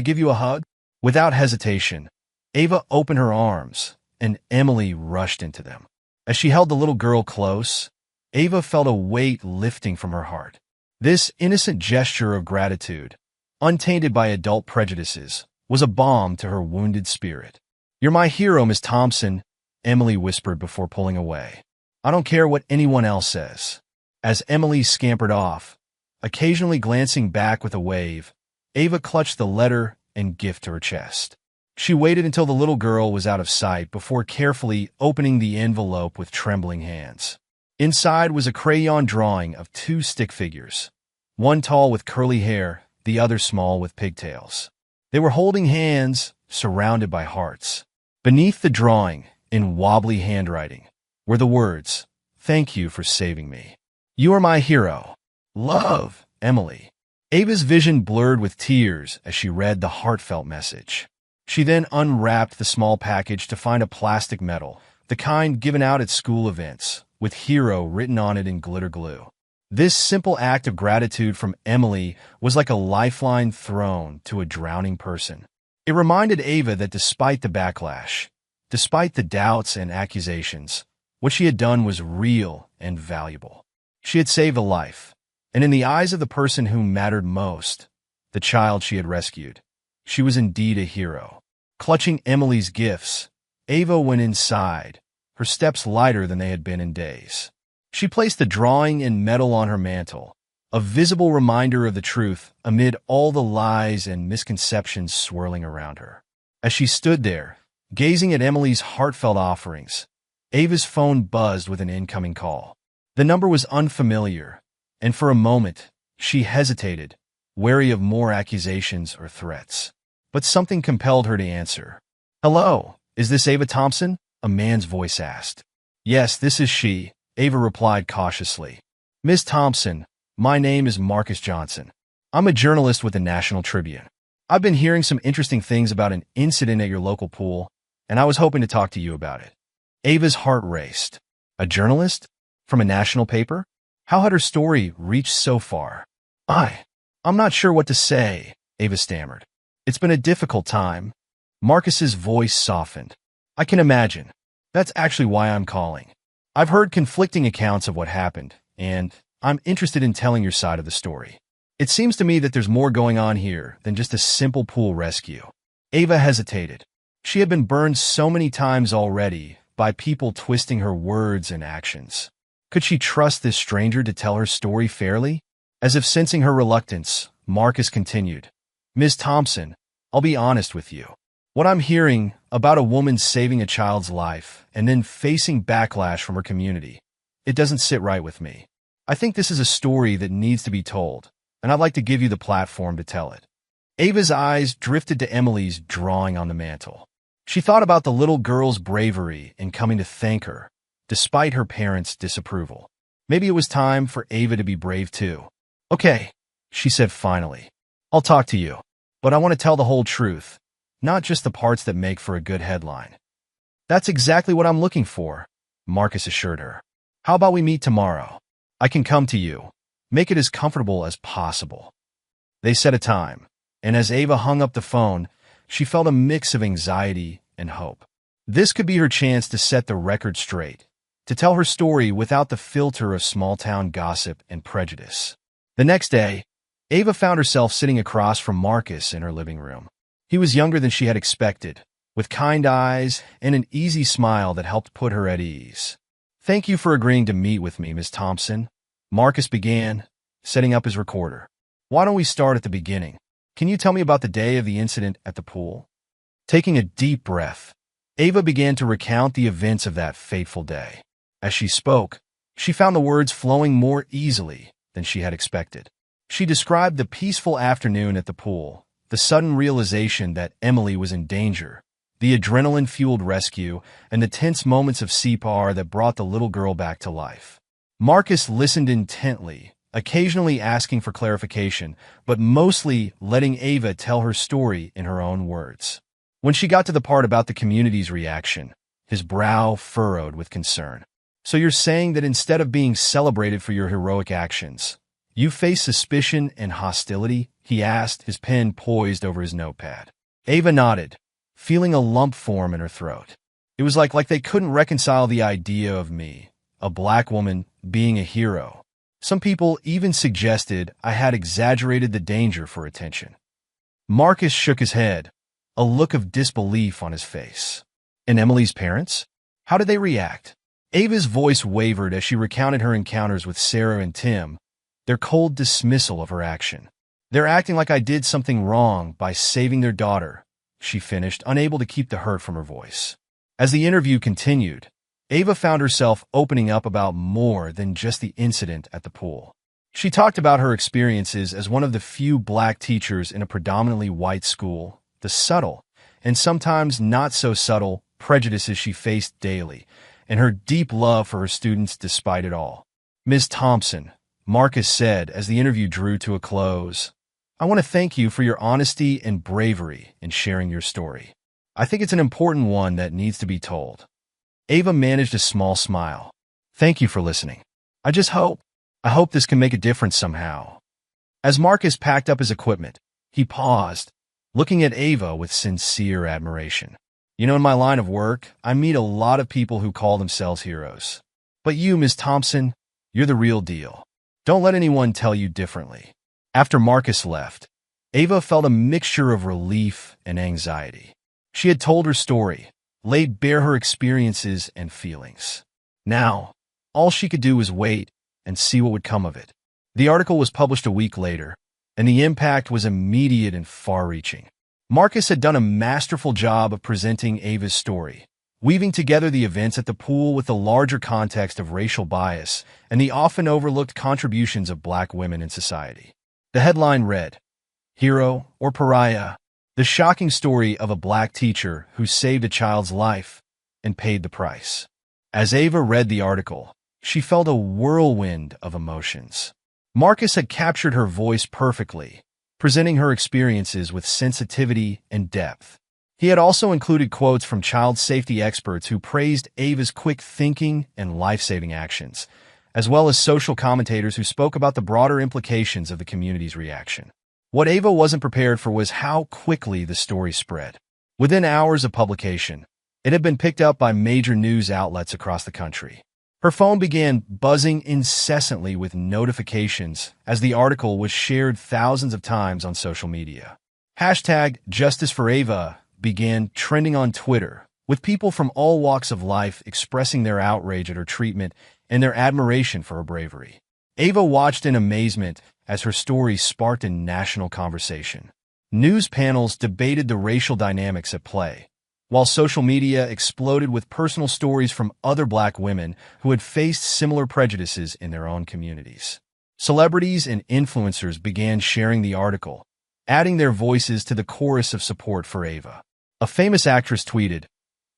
S1: give you a hug?" Without hesitation, Ava opened her arms, and Emily rushed into them. As she held the little girl close, Ava felt a weight lifting from her heart. This innocent gesture of gratitude, untainted by adult prejudices, was a balm to her wounded spirit. "You're my hero, Miss Thompson," Emily whispered before pulling away. "I don't care what anyone else says." As Emily scampered off, occasionally glancing back with a wave, Ava clutched the letter and gift to her chest. She waited until the little girl was out of sight before carefully opening the envelope with trembling hands. Inside was a crayon drawing of two stick figures, one tall with curly hair, the other small with pigtails. They were holding hands, surrounded by hearts. Beneath the drawing, in wobbly handwriting, were the words, "Thank you for saving me. You are my hero. Love, Emily." Ava's vision blurred with tears as she read the heartfelt message. She then unwrapped the small package to find a plastic medal, the kind given out at school events, with "Hero" written on it in glitter glue. This simple act of gratitude from Emily was like a lifeline thrown to a drowning person. It reminded Ava that despite the backlash, despite the doubts and accusations, what she had done was real and valuable. She had saved a life, and in the eyes of the person who mattered most, the child she had rescued, she was indeed a hero. Clutching Emily's gifts, Ava went inside, her steps lighter than they had been in days. She placed the drawing and medal on her mantle, a visible reminder of the truth amid all the lies and misconceptions swirling around her. As she stood there, gazing at Emily's heartfelt offerings, Ava's phone buzzed with an incoming call. The number was unfamiliar, and for a moment, she hesitated, wary of more accusations or threats. But something compelled her to answer. "Hello, is this Ava Thompson?" a man's voice asked. "Yes, this is she," Ava replied cautiously. "Miss Thompson, my name is Marcus Johnson. I'm a journalist with the National Tribune. I've been hearing some interesting things about an incident at your local pool, and I was hoping to talk to you about it." Ava's heart raced. A journalist? From a national paper? How had her story reached so far? I'm not sure what to say," Ava stammered. "It's been a difficult time." Marcus's voice softened. "I can imagine. That's actually why I'm calling. I've heard conflicting accounts of what happened, and I'm interested in telling your side of the story. It seems to me that there's more going on here than just a simple pool rescue." Ava hesitated. She had been burned so many times already by people twisting her words and actions. Could she trust this stranger to tell her story fairly? As if sensing her reluctance, Marcus continued. "Ms. Thompson, I'll be honest with you. What I'm hearing about a woman saving a child's life and then facing backlash from her community, it doesn't sit right with me. I think this is a story that needs to be told, and I'd like to give you the platform to tell it." Ava's eyes drifted to Emily's drawing on the mantle. She thought about the little girl's bravery in coming to thank her, despite her parents' disapproval. Maybe it was time for Ava to be brave too. "Okay, she said finally. I'll talk to you, but I want to tell the whole truth, not just the parts that make for a good headline. That's exactly what I'm looking for, Marcus assured her. How about we meet tomorrow? I can come to you. Make it as comfortable as possible. They set a time, and as Ava hung up the phone, she felt a mix of anxiety and hope. This could be her chance to set the record straight, to tell her story without the filter of small-town gossip and prejudice. The next day, Ava found herself sitting across from Marcus in her living room. He was younger than she had expected, with kind eyes and an easy smile that helped put her at ease. Thank you for agreeing to meet with me, Miss Thompson, Marcus began, setting up his recorder. Why don't we start at the beginning? Can you tell me about the day of the incident at the pool? Taking a deep breath, Ava began to recount the events of that fateful day. As she spoke, she found the words flowing more easily than she had expected. She described the peaceful afternoon at the pool, the sudden realization that Emily was in danger, the adrenaline-fueled rescue, and the tense moments of CPR that brought the little girl back to life. Marcus listened intently, occasionally asking for clarification, but mostly letting Ava tell her story in her own words. When she got to the part about the community's reaction, his brow furrowed with concern. So you're saying that instead of being celebrated for your heroic actions, you face suspicion and hostility? He asked, his pen poised over his notepad. Ava nodded, feeling a lump form in her throat. It was like they couldn't reconcile the idea of me, a black woman, being a hero. Some people even suggested I had exaggerated the danger for attention. Marcus shook his head, a look of disbelief on his face. And Emily's parents? How did they react? Ava's voice wavered as she recounted her encounters with Sarah and Tim, their cold dismissal of her action. They're acting like I did something wrong by saving their daughter, she finished, unable to keep the hurt from her voice. As the interview continued, Ava found herself opening up about more than just the incident at the pool. She talked about her experiences as one of the few black teachers in a predominantly white school, the subtle, and sometimes not so subtle, prejudices she faced daily, and her deep love for her students despite it all. Ms. Thompson, Marcus said as the interview drew to a close, I want to thank you for your honesty and bravery in sharing your story. I think it's an important one that needs to be told. Ava managed a small smile. Thank you for listening. I hope this can make a difference somehow. As Marcus packed up his equipment, he paused, looking at Ava with sincere admiration. You know, in my line of work, I meet a lot of people who call themselves heroes. But you, Ms. Thompson, you're the real deal. Don't let anyone tell you differently. After Marcus left, Ava felt a mixture of relief and anxiety. She had told her story, laid bare her experiences and feelings. Now, all she could do was wait and see what would come of it. The article was published a week later, and the impact was immediate and far-reaching. Marcus had done a masterful job of presenting Ava's story, weaving together the events at the pool with the larger context of racial bias and the often overlooked contributions of black women in society. The headline read, Hero or Pariah? The shocking story of a black teacher who saved a child's life and paid the price. As Ava read the article, she felt a whirlwind of emotions. Marcus had captured her voice perfectly, presenting her experiences with sensitivity and depth. He had also included quotes from child safety experts who praised Ava's quick thinking and life-saving actions, as well as social commentators who spoke about the broader implications of the community's reaction. What Ava wasn't prepared for was how quickly the story spread. Within hours of publication, it had been picked up by major news outlets across the country. Her phone began buzzing incessantly with notifications as the article was shared thousands of times on social media. Hashtag Justice for Ava began trending on Twitter, with people from all walks of life expressing their outrage at her treatment and their admiration for her bravery. Ava watched in amazement as her story sparked a national conversation. News panels debated the racial dynamics at play, while social media exploded with personal stories from other black women who had faced similar prejudices in their own communities. Celebrities and influencers began sharing the article, adding their voices to the chorus of support for Ava. A famous actress tweeted,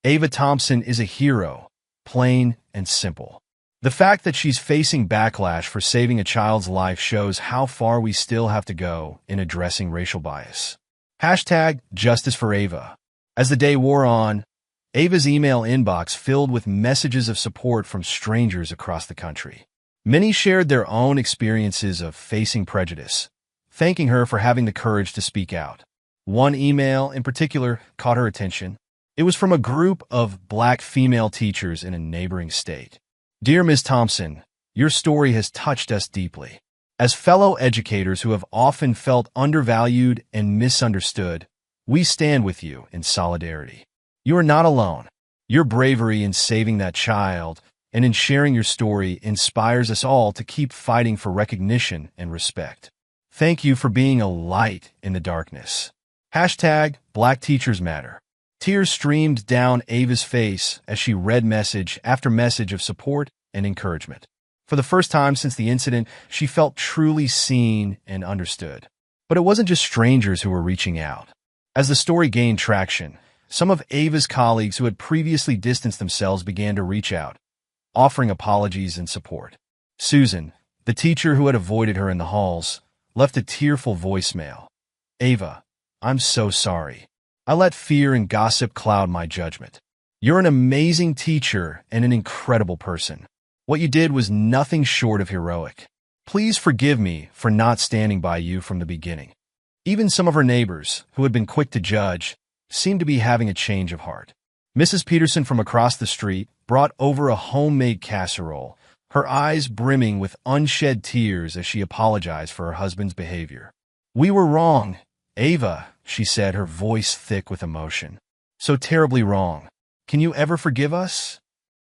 S1: Ava Thompson is a hero, plain and simple. The fact that she's facing backlash for saving a child's life shows how far we still have to go in addressing racial bias. Hashtag Justice for Ava. As the day wore on, Ava's email inbox filled with messages of support from strangers across the country. Many shared their own experiences of facing prejudice, thanking her for having the courage to speak out. One email in particular caught her attention. It was from a group of Black female teachers in a neighboring state. Dear Ms. Thompson, your story has touched us deeply. As fellow educators who have often felt undervalued and misunderstood, we stand with you in solidarity. You are not alone. Your bravery in saving that child and in sharing your story inspires us all to keep fighting for recognition and respect. Thank you for being a light in the darkness. Hashtag Black Teachers Matter. Tears streamed down Ava's face as she read message after message of support and encouragement. For the first time since the incident, she felt truly seen and understood. But it wasn't just strangers who were reaching out. As the story gained traction, some of Ava's colleagues who had previously distanced themselves began to reach out, offering apologies and support. Susan, the teacher who had avoided her in the halls, left a tearful voicemail. Ava, I'm so sorry. I let fear and gossip cloud my judgment. You're an amazing teacher and an incredible person. What you did was nothing short of heroic. Please forgive me for not standing by you from the beginning. Even some of her neighbors, who had been quick to judge, seemed to be having a change of heart. Mrs. Peterson from across the street brought over a homemade casserole, her eyes brimming with unshed tears as she apologized for her husband's behavior. We were wrong, Ava, she said, her voice thick with emotion. So terribly wrong. Can you ever forgive us?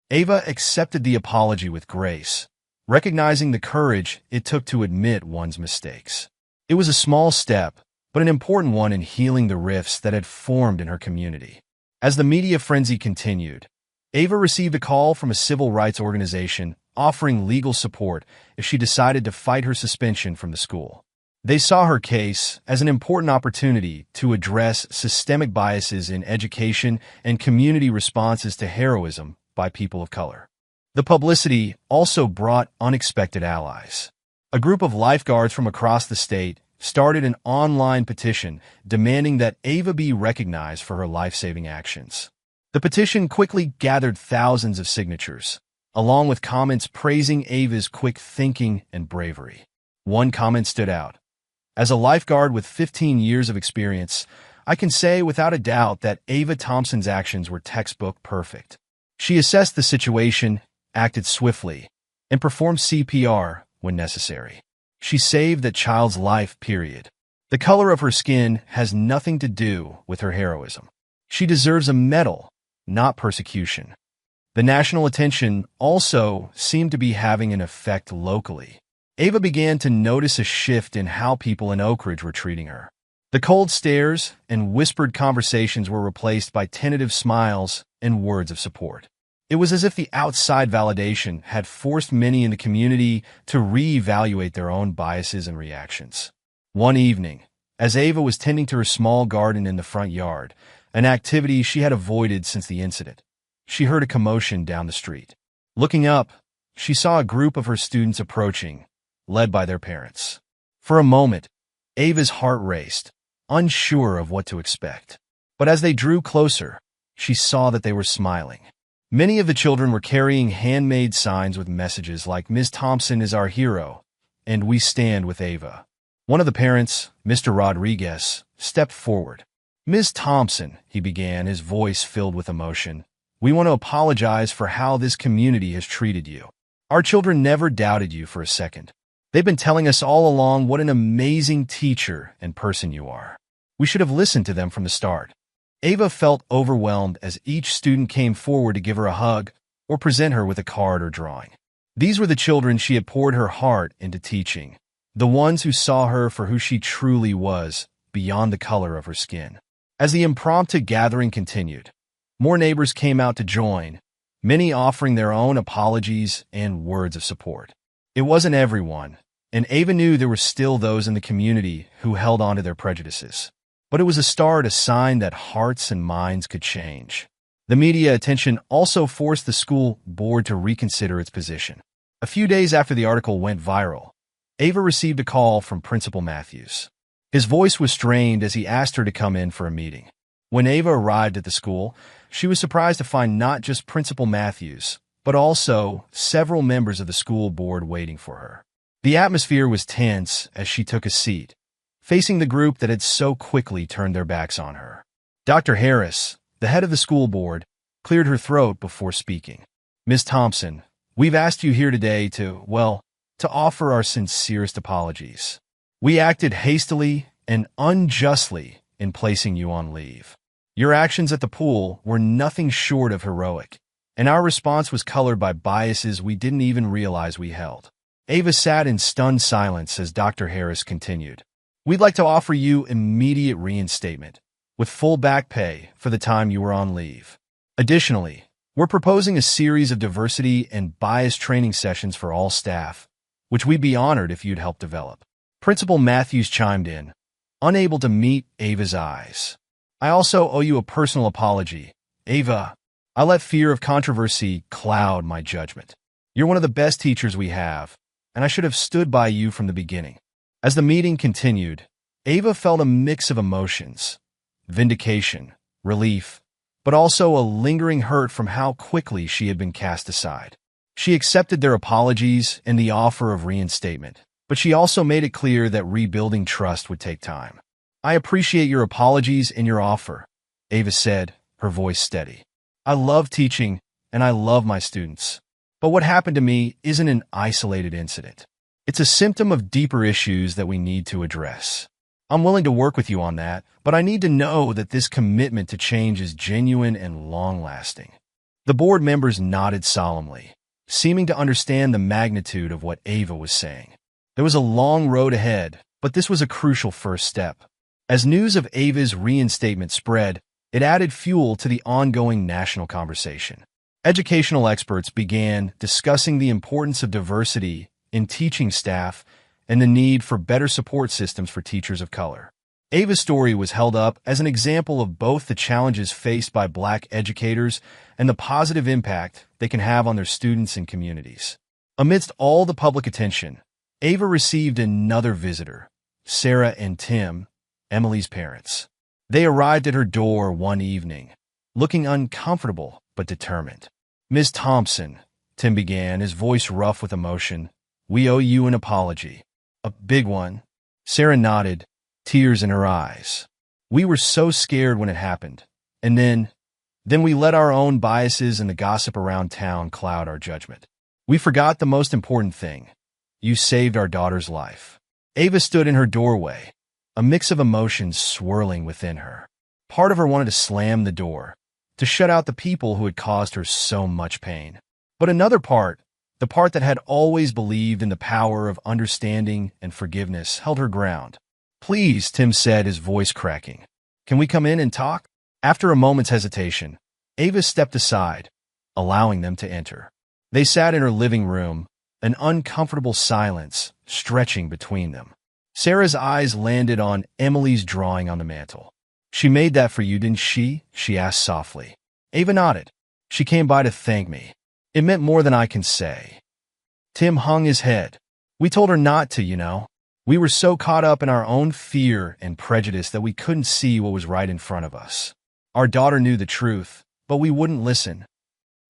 S1: Ava accepted the apology with grace, recognizing the courage it took to admit one's mistakes. It was a small step, but an important one in healing the rifts that had formed in her community. As the media frenzy continued, Ava received a call from a civil rights organization offering legal support if she decided to fight her suspension from the school. They saw her case as an important opportunity to address systemic biases in education and community responses to heroism by people of color. The publicity also brought unexpected allies. A group of lifeguards from across the state started an online petition demanding that Ava be recognized for her life-saving actions. The petition quickly gathered thousands of signatures, along with comments praising Ava's quick thinking and bravery. One comment stood out. As a lifeguard with 15 years of experience, I can say without a doubt that Ava Thompson's actions were textbook perfect. She assessed the situation, acted swiftly, and performed CPR when necessary. She saved that child's life, period. The color of her skin has nothing to do with her heroism. She deserves a medal, not persecution. The national attention also seemed to be having an effect locally. Ava began to notice a shift in how people in Oak Ridge were treating her. The cold stares and whispered conversations were replaced by tentative smiles and words of support. It was as if the outside validation had forced many in the community to reevaluate their own biases and reactions. One evening, as Ava was tending to her small garden in the front yard, an activity she had avoided since the incident, she heard a commotion down the street. Looking up, she saw a group of her students approaching, led by their parents. For a moment, Ava's heart raced, unsure of what to expect. But as they drew closer, she saw that they were smiling. Many of the children were carrying handmade signs with messages like "Ms. Thompson is our hero," and "We stand with Ava." One of the parents, Mr. Rodriguez, stepped forward. "Ms. Thompson," he began, his voice filled with emotion, "we want to apologize for how this community has treated you. Our children never doubted you for a second. They've been telling us all along what an amazing teacher and person you are. We should have listened to them from the start." Ava felt overwhelmed as each student came forward to give her a hug or present her with a card or drawing. These were the children she had poured her heart into teaching, the ones who saw her for who she truly was, beyond the color of her skin. As the impromptu gathering continued, more neighbors came out to join, many offering their own apologies and words of support. It wasn't everyone, and Ava knew there were still those in the community who held on to their prejudices. But it was a start, a sign that hearts and minds could change. The The media attention also forced the school board to reconsider its position. A few days after the article went viral, Ava received a call from Principal Matthews. His voice was strained as he asked her to come in for a meeting. When Ava arrived at the school, she was surprised to find not just Principal Matthews, but also several members of the school board waiting for her. The atmosphere was tense as she took a seat, facing the group that had so quickly turned their backs on her. Dr. Harris, the head of the school board, cleared her throat before speaking. "Ms. Thompson, we've asked you here today to offer our sincerest apologies. We acted hastily and unjustly in placing you on leave. Your actions at the pool were nothing short of heroic, and our response was colored by biases we didn't even realize we held." Ava sat in stunned silence as Dr. Harris continued. "We'd like to offer you immediate reinstatement, with full back pay for the time you were on leave. Additionally, we're proposing a series of diversity and bias training sessions for all staff, which we'd be honored if you'd help develop." Principal Matthews chimed in, unable to meet Ava's eyes. "I also owe you a personal apology, Ava. I let fear of controversy cloud my judgment. You're one of the best teachers we have, and I should have stood by you from the beginning." As the meeting continued, Ava felt a mix of emotions: vindication, relief, but also a lingering hurt from how quickly she had been cast aside. She accepted their apologies and the offer of reinstatement, but she also made it clear that rebuilding trust would take time. "I appreciate your apologies and your offer," Ava said, her voice steady. "I love teaching, and I love my students. But what happened to me isn't an isolated incident. It's a symptom of deeper issues that we need to address. I'm willing to work with you on that, but I need to know that this commitment to change is genuine and long-lasting." The board members nodded solemnly, seeming to understand the magnitude of what Ava was saying. There was a long road ahead, but this was a crucial first step. As news of Ava's reinstatement spread, it added fuel to the ongoing national conversation. Educational experts began discussing the importance of diversity in teaching staff and the need for better support systems for teachers of color. Ava's story was held up as an example of both the challenges faced by Black educators and the positive impact they can have on their students and communities. Amidst all the public attention, Ava received another visitor, Sarah and Tim, Emily's parents. They arrived at her door one evening, looking uncomfortable but determined. "Ms. Thompson," Tim began, his voice rough with emotion, "we owe you an apology. A big one." Sarah nodded, tears in her eyes. "We were so scared when it happened, and then we let our own biases and the gossip around town cloud our judgment. We forgot the most important thing. You saved our daughter's life." Ava stood in her doorway, a mix of emotions swirling within her. Part of her wanted to slam the door, to shut out the people who had caused her so much pain. But another part, the part that had always believed in the power of understanding and forgiveness, held her ground. "Please," Tim said, his voice cracking. "Can we come in and talk?" After a moment's hesitation, Ava stepped aside, allowing them to enter. They sat in her living room, an uncomfortable silence stretching between them. Sarah's eyes landed on Emily's drawing on the mantel. "She made that for you, didn't she?" she asked softly. Ava nodded. "She came by to thank me. It meant more than I can say." Tim hung his head. "We told her not to, you know. We were so caught up in our own fear and prejudice that we couldn't see what was right in front of us. Our daughter knew the truth, but we wouldn't listen."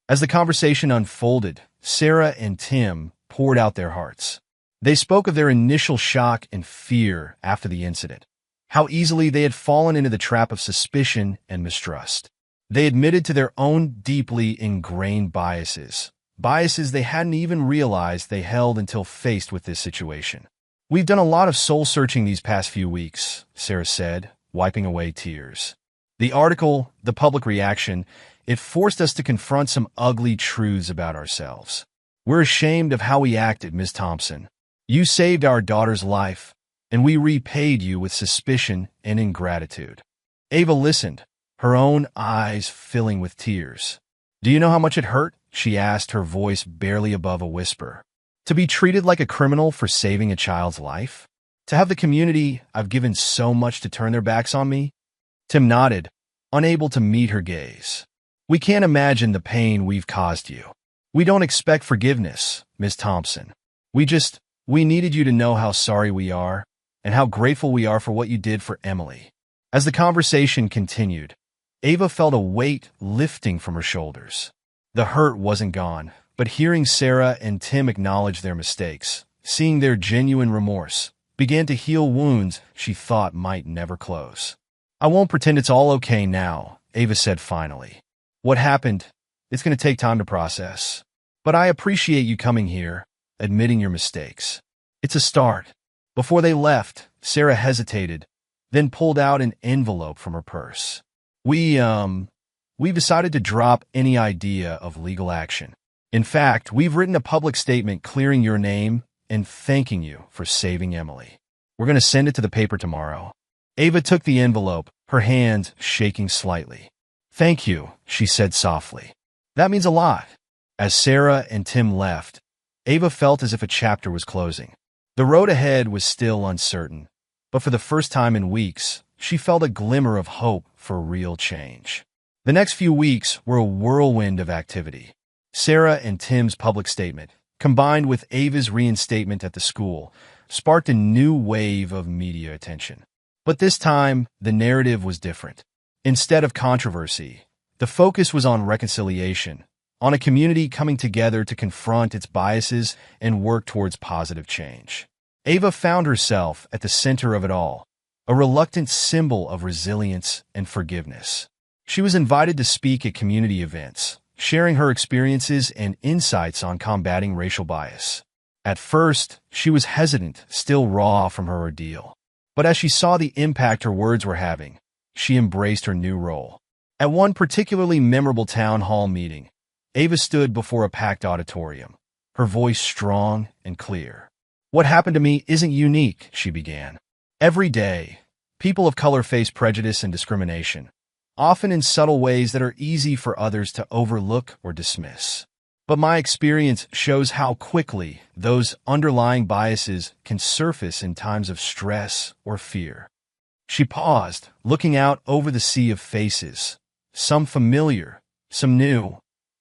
S1: As the conversation unfolded, Sarah and Tim poured out their hearts. They spoke of their initial shock and fear after the incident, how easily they had fallen into the trap of suspicion and mistrust. They admitted to their own deeply ingrained biases they hadn't even realized they held until faced with this situation. "We've done a lot of soul-searching these past few weeks," Sarah said, wiping away tears. "The article, the public reaction, it forced us to confront some ugly truths about ourselves. We're ashamed of how we acted, Ms. Thompson. You saved our daughter's life, and we repaid you with suspicion and ingratitude." Ava listened, her own eyes filling with tears. "Do you know how much it hurt?" she asked, her voice barely above a whisper. "To be treated like a criminal for saving a child's life? To have the community I've given so much to turn their backs on me?" Tim nodded, unable to meet her gaze. We can't imagine the pain we've caused you. We don't expect forgiveness, Miss Thompson. We needed you to know how sorry we are and how grateful we are for what you did for Emily." As the conversation continued, Ava felt a weight lifting from her shoulders. The hurt wasn't gone, but hearing Sarah and Tim acknowledge their mistakes, seeing their genuine remorse, began to heal wounds she thought might never close. "I won't pretend it's all okay now," Ava said finally. "What happened, it's going to take time to process. But I appreciate you coming here, admitting your mistakes. It's a start." Before they left, Sarah hesitated, then pulled out an envelope from her purse. We've decided to drop any idea of legal action. In fact, we've written a public statement clearing your name and thanking you for saving Emily. We're going to send it to the paper tomorrow." Ava took the envelope, her hand shaking slightly. "Thank you," she said softly. "That means a lot." As Sarah and Tim left, Ava felt as if a chapter was closing. The road ahead was still uncertain, but for the first time in weeks, she felt a glimmer of hope for real change. The next few weeks were a whirlwind of activity. Sarah and Tim's public statement, combined with Ava's reinstatement at the school, sparked a new wave of media attention. But this time, the narrative was different. Instead of controversy, the focus was on reconciliation, on a community coming together to confront its biases and work towards positive change. Ava found herself at the center of it all, a reluctant symbol of resilience and forgiveness. She was invited to speak at community events, sharing her experiences and insights on combating racial bias. At first, she was hesitant, still raw from her ordeal. But as she saw the impact her words were having, she embraced her new role. At one particularly memorable town hall meeting, Ava stood before a packed auditorium, her voice strong and clear. "What happened to me isn't unique," she began. "Every day, people of color face prejudice and discrimination, often in subtle ways that are easy for others to overlook or dismiss. But my experience shows how quickly those underlying biases can surface in times of stress or fear." She paused, looking out over the sea of faces, some familiar, some new,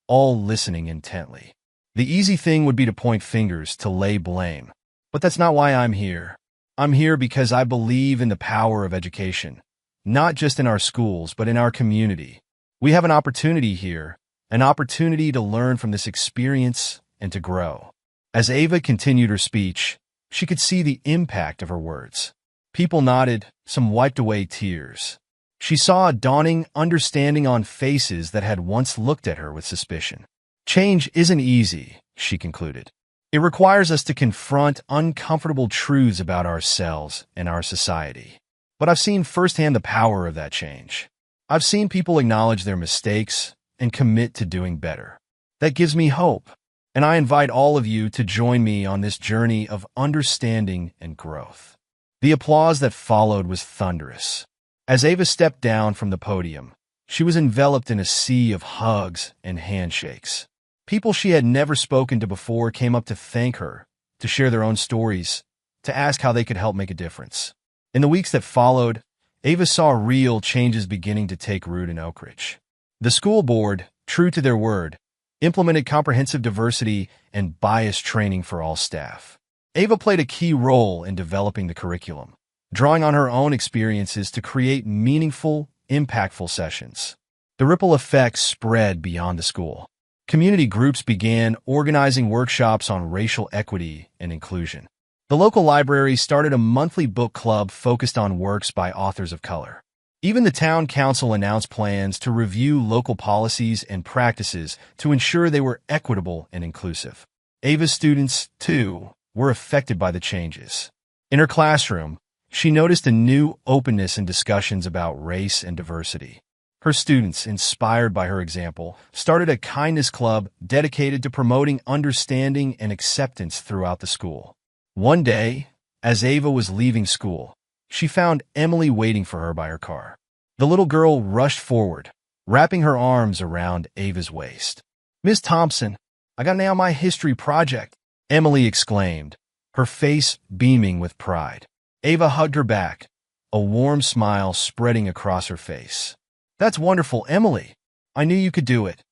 S1: all listening intently. The easy thing would be to point fingers, to lay blame. But that's not why I'm here. I'm here because I believe in the power of education, not just in our schools, but in our community. We have an opportunity here, an opportunity to learn from this experience and to grow. As Ava continued her speech, she could see the impact of her words. People nodded, some wiped away tears. She saw a dawning understanding on faces that had once looked at her with suspicion. "Change isn't easy," she concluded. "It requires us to confront uncomfortable truths about ourselves and our society. But I've seen firsthand the power of that change. I've seen people acknowledge their mistakes and commit to doing better. That gives me hope, and I invite all of you to join me on this journey of understanding and growth." The applause that followed was thunderous. As Ava stepped down from the podium, she was enveloped in a sea of hugs and handshakes. People she had never spoken to before came up to thank her, to share their own stories, to ask how they could help make a difference. In the weeks that followed, Ava saw real changes beginning to take root in Oak Ridge. The school board, true to their word, implemented comprehensive diversity and bias training for all staff. Ava played a key role in developing the curriculum, drawing on her own experiences to create meaningful, impactful sessions. The ripple effects spread beyond the school. Community groups began organizing workshops on racial equity and inclusion. The local library started a monthly book club focused on works by authors of color. Even the town council announced plans to review local policies and practices to ensure they were equitable and inclusive. Ava's students, too, were affected by the changes. In her classroom, she noticed a new openness in discussions about race and diversity. Her students, inspired by her example, started a kindness club dedicated to promoting understanding and acceptance throughout the school. One day, as Ava was leaving school, she found Emily waiting for her by her car. The little girl rushed forward, wrapping her arms around Ava's waist. "Miss Thompson, I got an A on my history project," Emily exclaimed, her face beaming with pride. Ava hugged her back, a warm smile spreading across her face. "That's wonderful, Emily. I knew you could do it.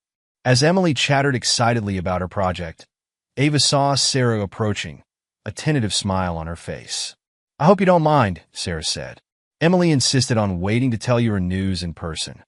S1: As Emily chattered excitedly about her project, Ava saw Sarah approaching, a tentative smile on her face. I hope you don't mind, Sarah said. Emily insisted on waiting to tell you her news in person.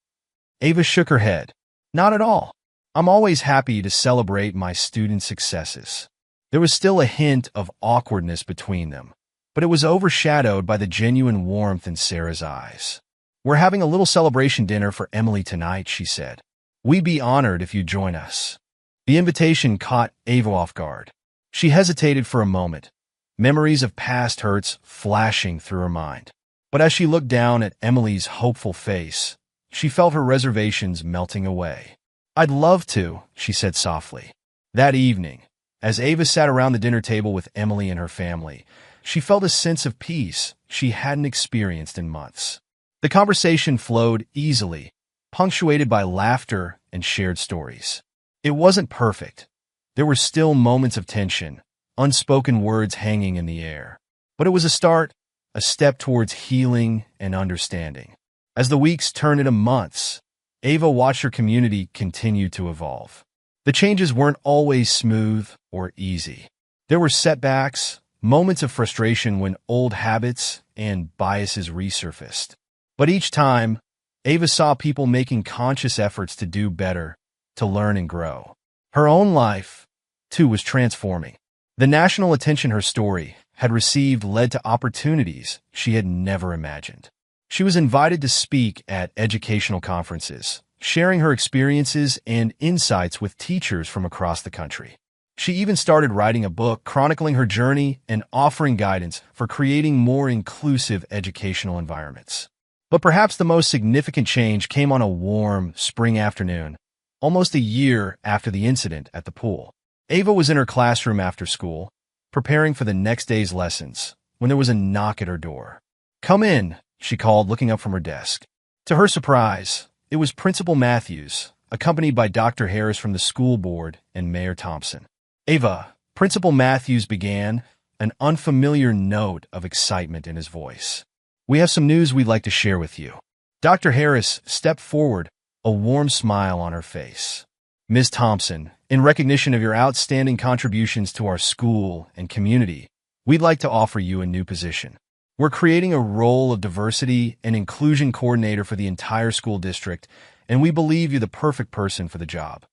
S1: Ava shook her head. Not at all. I'm always happy to celebrate my students' successes. There was still a hint of awkwardness between them, but it was overshadowed by the genuine warmth in Sarah's eyes. We're having a little celebration dinner for Emily tonight, she said. We'd be honored if you'd join us. The invitation caught Ava off guard. She hesitated for a moment, memories of past hurts flashing through her mind. But as she looked down at Emily's hopeful face, she felt her reservations melting away. I'd love to, she said softly. That evening, as Ava sat around the dinner table with Emily and her family, she felt a sense of peace she hadn't experienced in months. The conversation flowed easily, punctuated by laughter and shared stories. It wasn't perfect. There were still moments of tension, unspoken words hanging in the air. But it was a start, a step towards healing and understanding. As the weeks turned into months, Ava watched her community continue to evolve. The changes weren't always smooth or easy. There were setbacks, moments of frustration when old habits and biases resurfaced. But each time, Ava saw people making conscious efforts to do better, to learn and grow. Her own life, too, was transforming. The national attention her story had received led to opportunities she had never imagined. She was invited to speak at educational conferences, sharing her experiences and insights with teachers from across the country. She even started writing a book chronicling her journey and offering guidance for creating more inclusive educational environments. But perhaps the most significant change came on a warm spring afternoon, almost a year after the incident at the pool. Ava was in her classroom after school, preparing for the next day's lessons, when there was a knock at her door. Come in, she called, looking up from her desk. To her surprise, it was Principal Matthews, accompanied by Dr. Harris from the school board and Mayor Thompson. Ava, Principal Matthews began, an unfamiliar note of excitement in his voice. We have some news we'd like to share with you. Dr. Harris stepped forward, a warm smile on her face. Ms. Thompson, in recognition of your outstanding contributions to our school and community, we'd like to offer you a new position. We're creating a role of diversity and inclusion coordinator for the entire school district, and we believe you're the perfect person for the job.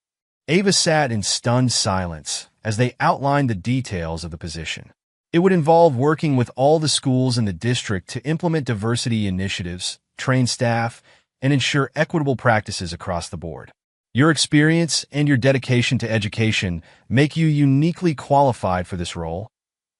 S1: Ava sat in stunned silence as they outlined the details of the position. It would involve working with all the schools in the district to implement diversity initiatives, train staff, and ensure equitable practices across the board. Your experience and your dedication to education make you uniquely qualified for this role,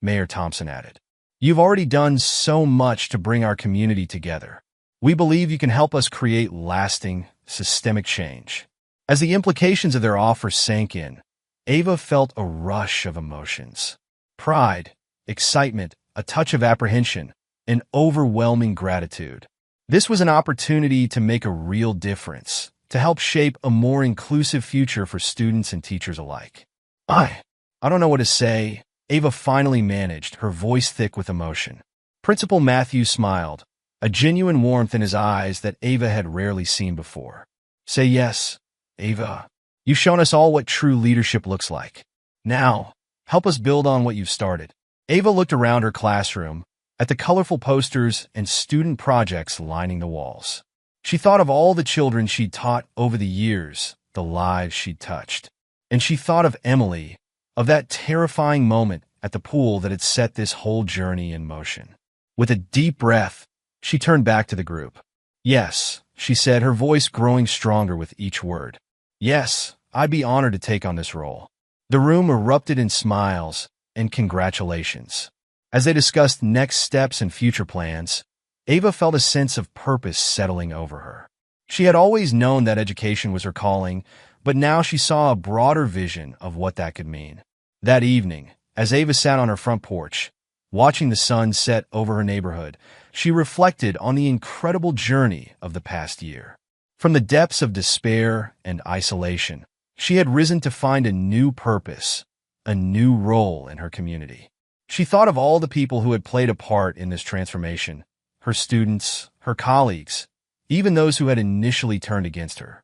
S1: Mayor Thompson added. You've already done so much to bring our community together. We believe you can help us create lasting, systemic change. As the implications of their offer sank in, Ava felt a rush of emotions. Pride, excitement, a touch of apprehension, and overwhelming gratitude. This was an opportunity to make a real difference, to help shape a more inclusive future for students and teachers alike. I don't know what to say, Ava finally managed, her voice thick with emotion. Principal Matthews smiled, a genuine warmth in his eyes that Ava had rarely seen before. Say yes, Ava. You've shown us all what true leadership looks like. Now, help us build on what you've started. Ava looked around her classroom, at the colorful posters and student projects lining the walls. She thought of all the children she'd taught over the years, the lives she'd touched. And she thought of Emily, of that terrifying moment at the pool that had set this whole journey in motion. With a deep breath, she turned back to the group. Yes, she said, her voice growing stronger with each word. Yes, I'd be honored to take on this role. The room erupted in smiles and congratulations. As they discussed next steps and future plans, Ava felt a sense of purpose settling over her. She had always known that education was her calling, but now she saw a broader vision of what that could mean. That evening, as Ava sat on her front porch, watching the sun set over her neighborhood, she reflected on the incredible journey of the past year. From the depths of despair and isolation, she had risen to find a new purpose, a new role in her community. She thought of all the people who had played a part in this transformation, her students, her colleagues, even those who had initially turned against her.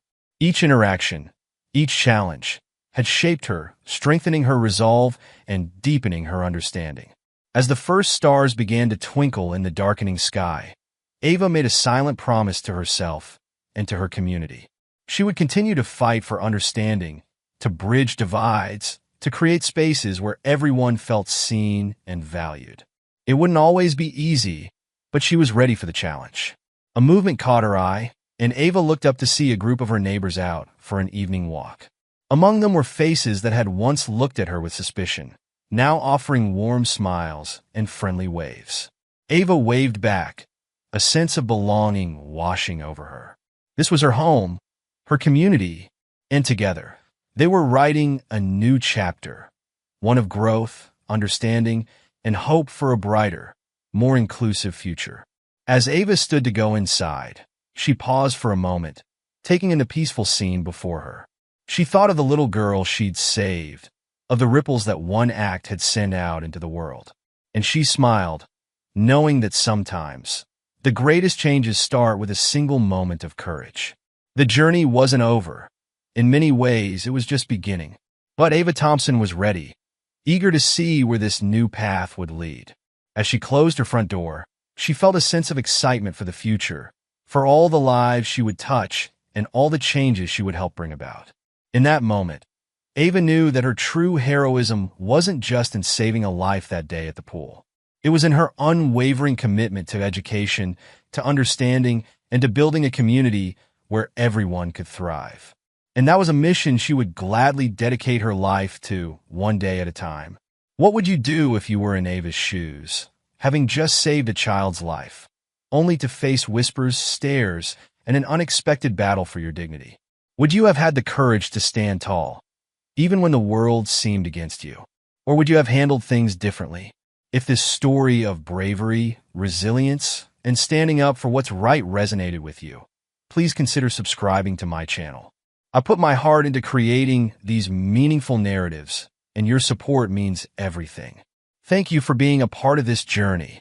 S1: Each interaction, each challenge, had shaped her, strengthening her resolve and deepening her understanding. As the first stars began to twinkle in the darkening sky, Ava made a silent promise to herself and to her community. She would continue to fight for understanding, to bridge divides, to create spaces where everyone felt seen and valued. It wouldn't always be easy, but she was ready for the challenge. A movement caught her eye, and Ava looked up to see a group of her neighbors out for an evening walk. Among them were faces that had once looked at her with suspicion, now offering warm smiles and friendly waves. Ava waved back, a sense of belonging washing over her. This was her home, her community, and together, they were writing a new chapter, one of growth, understanding, and hope for a brighter, more inclusive future. As Ava stood to go inside, she paused for a moment, taking in the peaceful scene before her. She thought of the little girl she'd saved, of the ripples that one act had sent out into the world. And she smiled, knowing that sometimes the greatest changes start with a single moment of courage. The journey wasn't over. In many ways, it was just beginning. But Ava Thompson was ready, eager to see where this new path would lead. As she closed her front door, she felt a sense of excitement for the future, for all the lives she would touch and all the changes she would help bring about. In that moment, Ava knew that her true heroism wasn't just in saving a life that day at the pool. It was in her unwavering commitment to education, to understanding, and to building a community where everyone could thrive. And that was a mission she would gladly dedicate her life to, one day at a time. What would you do if you were in Ava's shoes, having just saved a child's life, only to face whispers, stares, and an unexpected battle for your dignity? Would you have had the courage to stand tall, even when the world seemed against you? Or would you have handled things differently? If this story of bravery, resilience, and standing up for what's right resonated with you, please consider subscribing to my channel. I put my heart into creating these meaningful narratives, and your support means everything. Thank you for being a part of this journey.